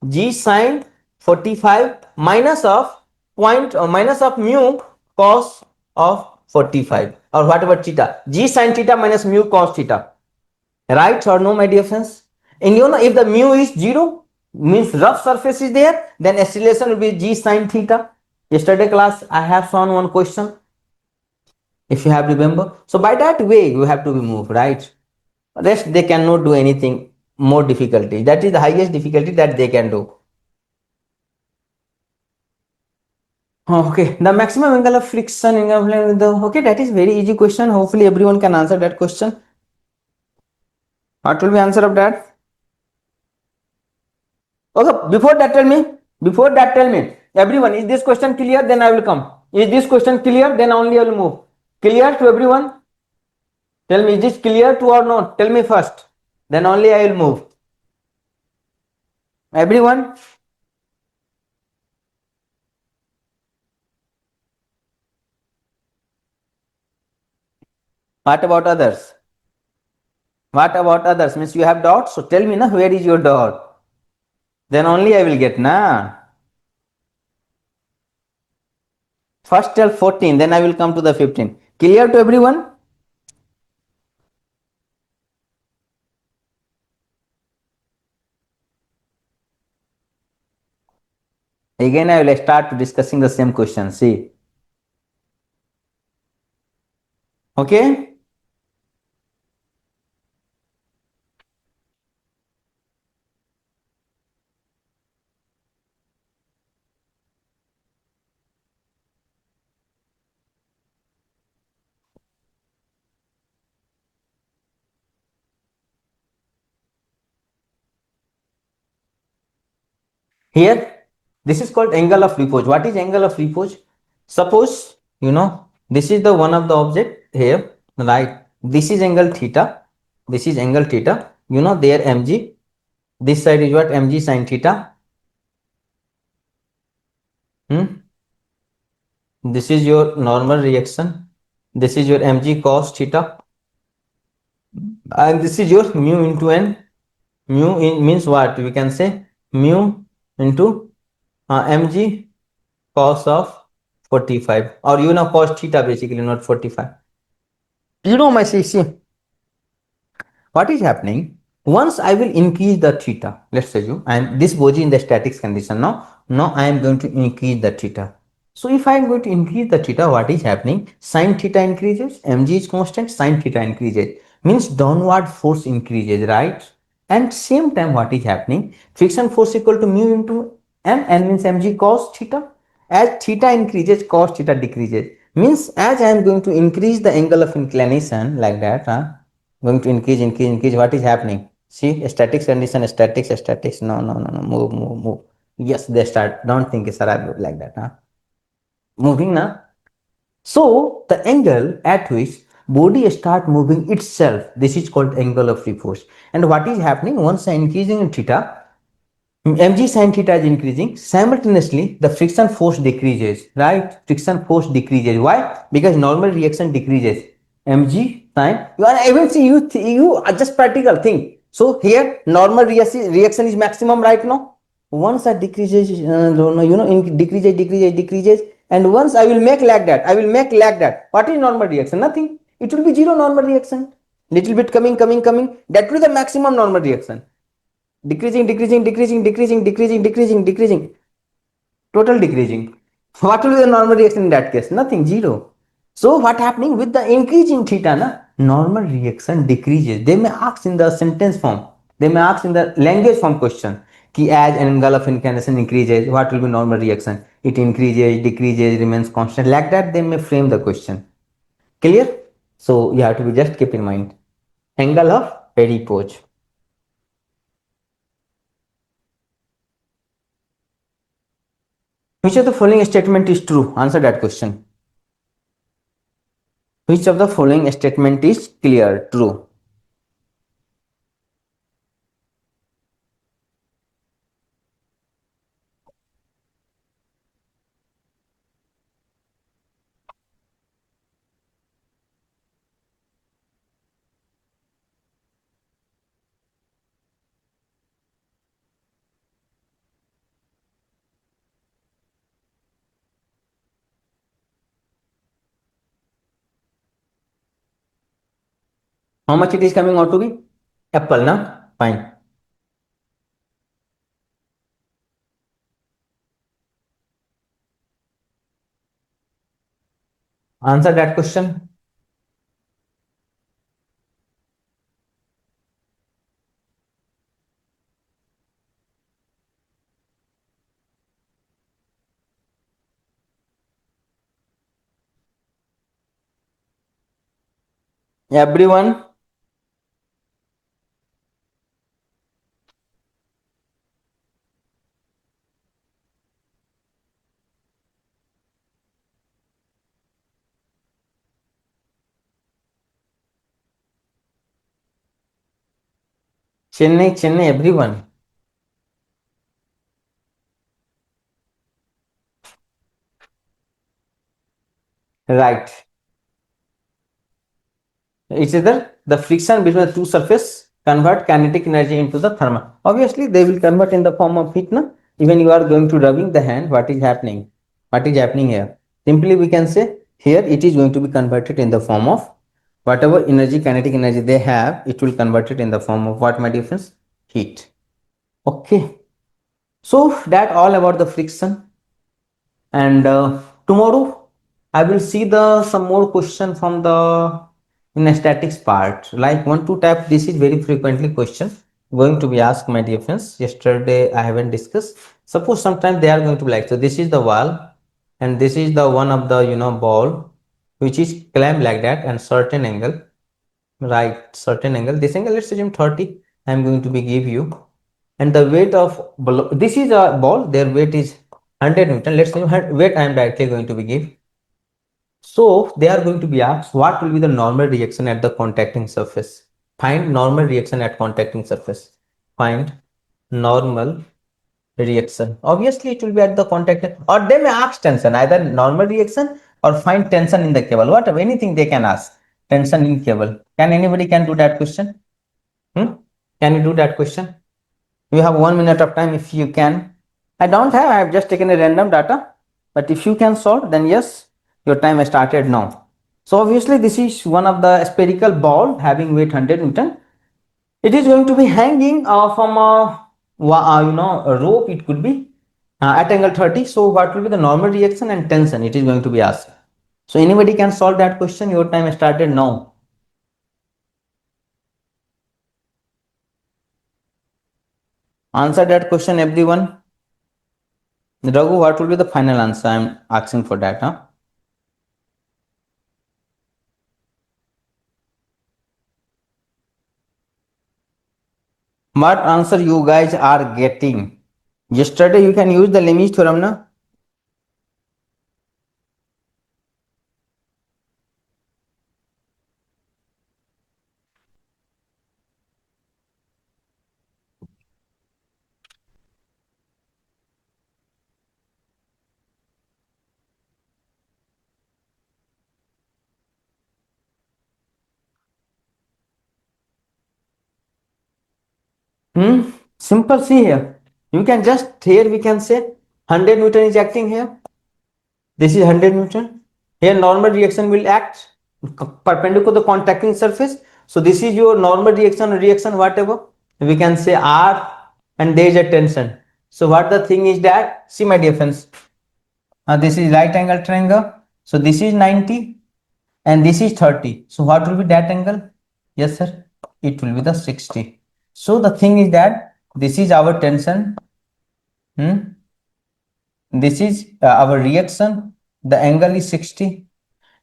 g sine 45 minus of minus of mu cos of 45 or whatever theta, g sine theta minus mu cos theta. Right or no, my dear friends? And if the mu is 0, means rough surface is there, then acceleration will be g sine theta. Yesterday class I have shown one question, if you have remember. So by that way you have to be moved, right? Rest they cannot do anything more difficulty. That is the highest difficulty that they can do. Okay, the maximum angle of friction in the okay, that is very easy question. Hopefully everyone can answer that question. What will be answer of that? Okay, before that tell me, everyone, is this question clear? Then I will come. Is this question clear? Then only I will move. Clear to everyone? Tell me, is this clear to or not? Tell me first. Then only I will move. Everyone? What about others? What about others? Means you have doubts? So tell me na, where is your doubt? Then only I will get na. First tell 14, then I will come to the 15. Clear to everyone? Again I will start discussing the same question. See. Okay? Here, this is called angle of repose. What is angle of repose? Suppose, this is the one of the object here, right? This is angle theta. This is angle theta. There mg. This side is what? Mg sine theta. This is your normal reaction. This is your mg cos theta. And this is your mu into n. Mu in means what? We can say mu into mg cos of 45, or cos theta basically, not 45. My CC, what is happening? Once I will increase the theta, let's assume, and this bogy in the statics condition now I am going to increase the theta. So if I am going to increase the theta, what is happening? Sin theta increases, mg is constant, sin theta increases, means downward force increases, right? And same time what is happening? Friction force equal to mu into n means mg cos theta. As theta increases, cos theta decreases. Means as I am going to increase the angle of inclination like that, going to increase, what is happening? See, statics condition, statics, no, move. Yes, they start. Don't think, sir, I like that. Huh? Moving now. So the angle at which body start moving itself, this is called angle of free force. And what is happening once I increasing in theta, mg sin theta is increasing, simultaneously the friction force decreases, right? Friction force decreases. Why? Because normal reaction decreases. Mg sin, you are even see, you are just practical thing. So here normal reaction is maximum right now. Once that decreases, decreases, and once I will make like that, I will make like that. What is normal reaction? Nothing. It will be zero normal reaction. Little bit coming, that will be the maximum normal reaction. Decreasing, total decreasing. What will be the normal reaction in that case? Nothing, zero. So what happening with the increase in theta, na, normal reaction decreases. They may ask in the sentence form, they may ask in the language form question, ki as angle of inclination increases, what will be normal reaction? It increases, decreases, remains constant. Like that they may frame the question. Clear? So you have to be just keep in mind. Angle of peripose. Which of the following statement is true? Answer that question. Which of the following statement is clear? True. How much it is coming out to be? Apple, na? Fine. Answer that question. Everyone, Chennai, everyone. Right. It's either the friction between the two surfaces convert kinetic energy into the thermal. Obviously, they will convert in the form of heat. Na? Even you are going to rubbing the hand, what is happening? What is happening here? Simply we can say here it is going to be converted in the form of whatever energy, kinetic energy they have, it will convert it in the form of what, my dear friends? Heat. Okay. So that all about the friction. And tomorrow I will see the some more question from the in a statics part, like 1 2 type. This is very frequently question going to be asked, my dear friends. Yesterday I haven't discussed. Suppose sometime they are going to be like, so this is the wall and this is the one of the ball which is clamp like that and certain angle, right? Certain angle, this angle let's assume 30. I am going to be give you, and the weight of this is a ball, their weight is 100 Newton. Let's say weight I am directly going to be give. So they are going to be asked what will be the normal reaction at the contacting surface. Find normal reaction at contacting surface. Find normal reaction. Obviously it will be at the contact, or they may ask tension, either normal reaction or find tension in the cable. Whatever, anything they can ask. Tension in cable. Can anybody can do that question? Can you do that question? You have 1 minute of time if you can. I don't have, I have just taken a random data, but if you can solve, then yes, your time has started now. So obviously this is one of the spherical ball having weight 100 Newton. It is going to be hanging from a rope. It could be at angle 30. So what will be the normal reaction and tension? It is going to be asked. So anybody can solve that question. Your time has started now. Answer that question, everyone. Raghu, what will be the final answer? I am asking for that. Huh? What answer you guys are getting? Yesterday you can use the Lemi's theorem, na? Simple. See here. You can just here we can say 100 Newton is acting here. This is 100 Newton. Here normal reaction will act perpendicular to the contacting surface. So this is your normal reaction whatever. We can say R, and there is a tension. So what the thing is that, see my dear friends, this is right angle triangle. So this is 90 and this is 30. So what will be that angle? Yes sir, it will be the 60. So the thing is that this is our tension. This is our reaction. The angle is 60,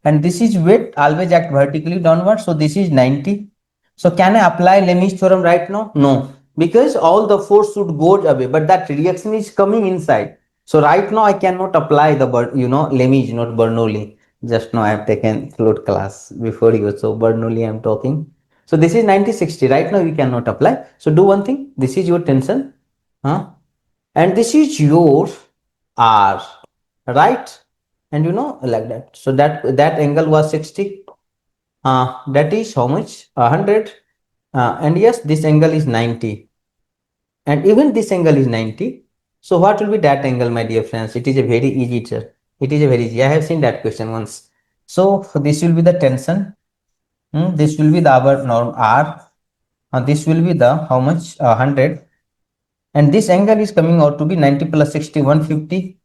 and this is weight always act vertically downward. So this is 90. So can I apply Lemi's theorem right now? No, because all the force should go away, but that reaction is coming inside. So right now I cannot apply the Lemi's, not Bernoulli. Just now I have taken fluid class before you, so Bernoulli I am talking. So this is 90/60. Right now we cannot apply. So do one thing. This is your tension, and this is your R, right? And like that. So that angle was 60. That is how much? 100. And yes, this angle is 90. And even this angle is 90. So what will be that angle, my dear friends? It is a very easy, sir. It is a very easy. I have seen that question once. So this will be the tension. This will be the our norm R. This will be the how much? 100. And this angle is coming out to be 90 plus 60, 150.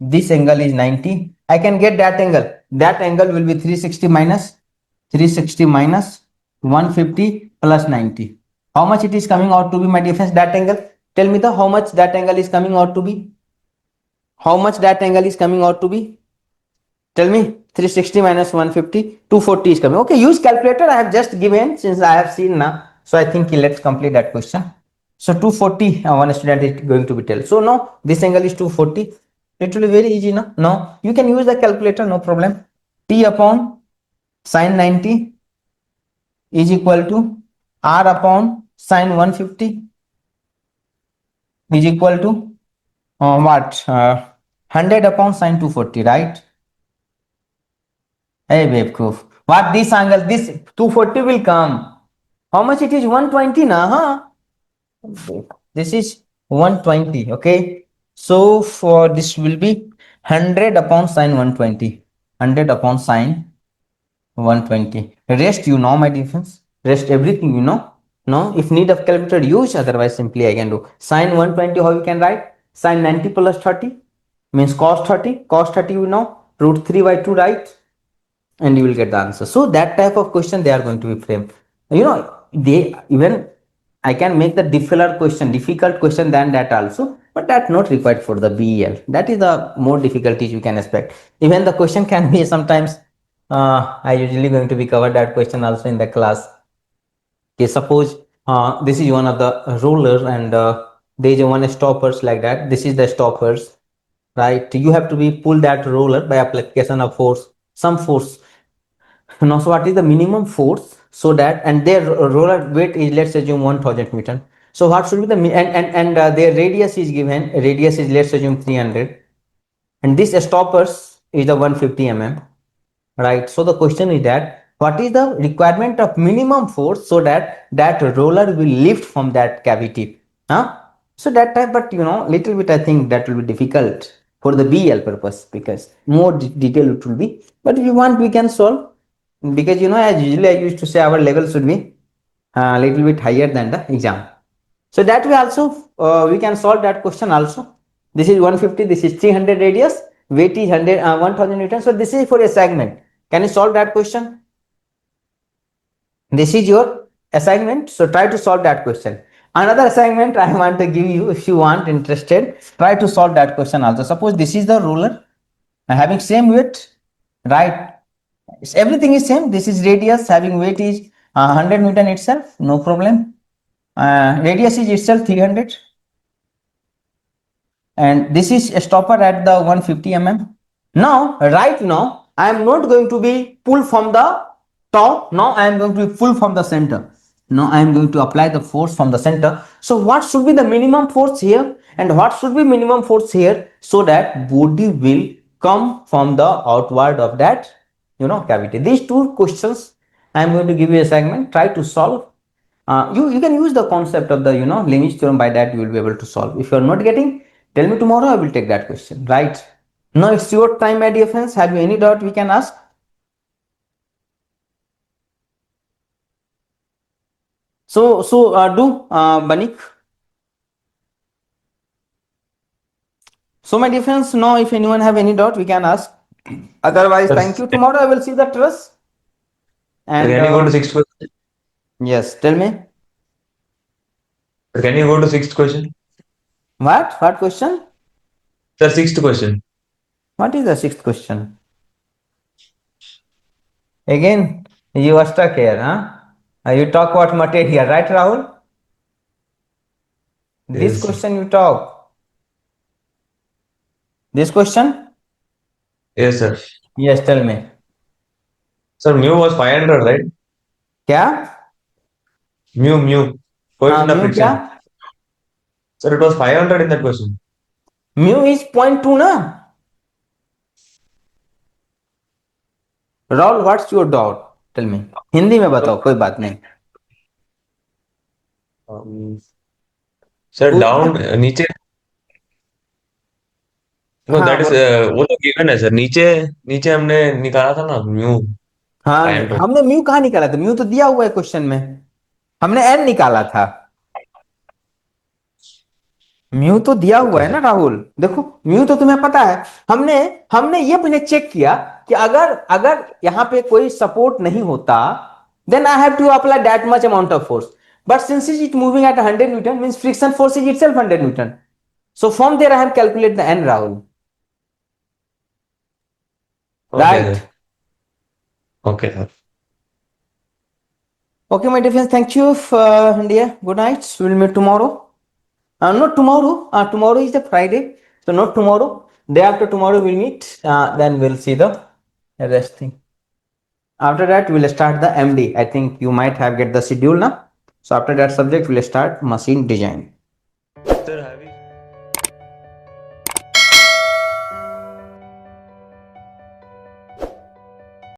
This angle is 90. I can get that angle. That angle will be 360 minus 150 plus 90. How much it is coming out to be, my difference? That angle. Tell me the how much that angle is coming out to be. How much that angle is coming out to be? Tell me. 360 minus 150, 240 is coming. Okay, use calculator. I have just given since I have seen now. So I think let's complete that question. So 240, one student is going to be tell. So now this angle is 240. It will be very easy now. Now you can use the calculator, no problem. T upon sine 90 is equal to R upon sine 150 is equal to what? 100 upon sine 240, right? Hey, babe, proof. What this angle? This 240 will come. How much it is? 120, na? Huh? This is 120. Okay. So for this will be 100 upon sine 120. 100 upon sine 120. Rest you know, my difference. Rest everything you know. No, if need of calculator use, otherwise simply I can do sine 120. How you can write? Sine 90 plus 30 means cos 30. Cos 30 you know, root 3 by 2, right? And you will get the answer. So that type of question they are going to be framed. They even I can make the difficult question than that also, but that's not required for the BEL. That is the more difficulties you can expect. Even the question can be sometimes. I usually going to be covered that question also in the class. Okay, suppose this is one of the roller and there is one stoppers like that. This is the stoppers, right? You have to be pull that roller by application of force, some force. Now, so what is the minimum force? So that, and their roller weight is, let's assume 1000 Newton. So what should be the and their radius is given. Radius is, let's assume 300, and this stoppers is the 150 mm, right? So the question is that what is the requirement of minimum force so that that roller will lift from that cavity? So that type, but little bit I think that will be difficult for the BL purpose because more detail it will be. But if you want, we can solve, because as usually I used to say our level should be a little bit higher than the exam. So that way also we can solve that question also. This is 150, this is 300 radius, weight is 1000 Newton. So this is for a segment. Can you solve that question? This is your assignment. So try to solve that question. Another assignment I want to give you, if you want interested, try to solve that question also. Suppose this is the ruler having same weight, right? Everything is same. This is radius having weight is 100 Newton itself, no problem. Radius is itself 300. and this is a stopper at the 150 mm. Now, right now, I am not going to be pull from the top. Now I am going to be pull from the center. Now I am going to apply the force from the center. So what should be the minimum force here and what should be minimum force here, so that body will come from the outward of that cavity. These two questions I am going to give you a segment. Try to solve. You can use the concept of the Lemi's theorem. By that you will be able to solve. If you are not getting, tell me tomorrow. I will take that question. Right now it's your time, my dear friends. Have you any doubt? We can ask. Do Banik. So my dear friends, now if anyone have any doubt, we can ask. Otherwise, thank Sir, you. Tomorrow I will see the truss. And can you go to sixth question? yes, tell me. Sir, can you go to sixth question? What? What question? Sir, sixth question. What is the sixth question? Again, you are stuck here, huh? You talk about material, right, Rahul? This Yes. question you talk. This question? Yes, sir. Yes, tell me. Sir, mu was 500, right? क्या? Mu. Coefficient of Mu क्या? friction. Sir, it was 500 in that question. Mu is 0.2 ना? Rahul, what's your doubt? Tell me. Hindi में बताओ, कोई बात नहीं. Sir down नीचे no हाँ दैट इज वो तो गिवन है सर. नीचे नीचे हमने निकाला था ना म्यू हाँ, 500. हमने म्यू कहाँ निकाला था? म्यू तो दिया हुआ है क्वेश्चन में. हमने एन निकाला था. म्यू तो दिया हुआ ओके है ना सर. राहुल. देखो, म्यू तो तुम्हें पता है. हमने हमने ये पहले चेक किया कि अगर अगर यहाँ पे कोई सपोर्ट नहीं होता, then I have to apply that much amount of force. But since it moving at 100 Newton, means friction force is itself 100 Newton. So from there I have calculated the N, Rahul. Okay Right? Sir. Okay sir. Okay, my dear friends, thank you. India. Good night. We will meet tomorrow. Not tomorrow. Tomorrow is the Friday. So not tomorrow. Day after tomorrow we'll meet. Then we'll see the rest thing. After that we'll start the MD. I think you might have get the schedule now. So after that subject we'll start machine design. Sir,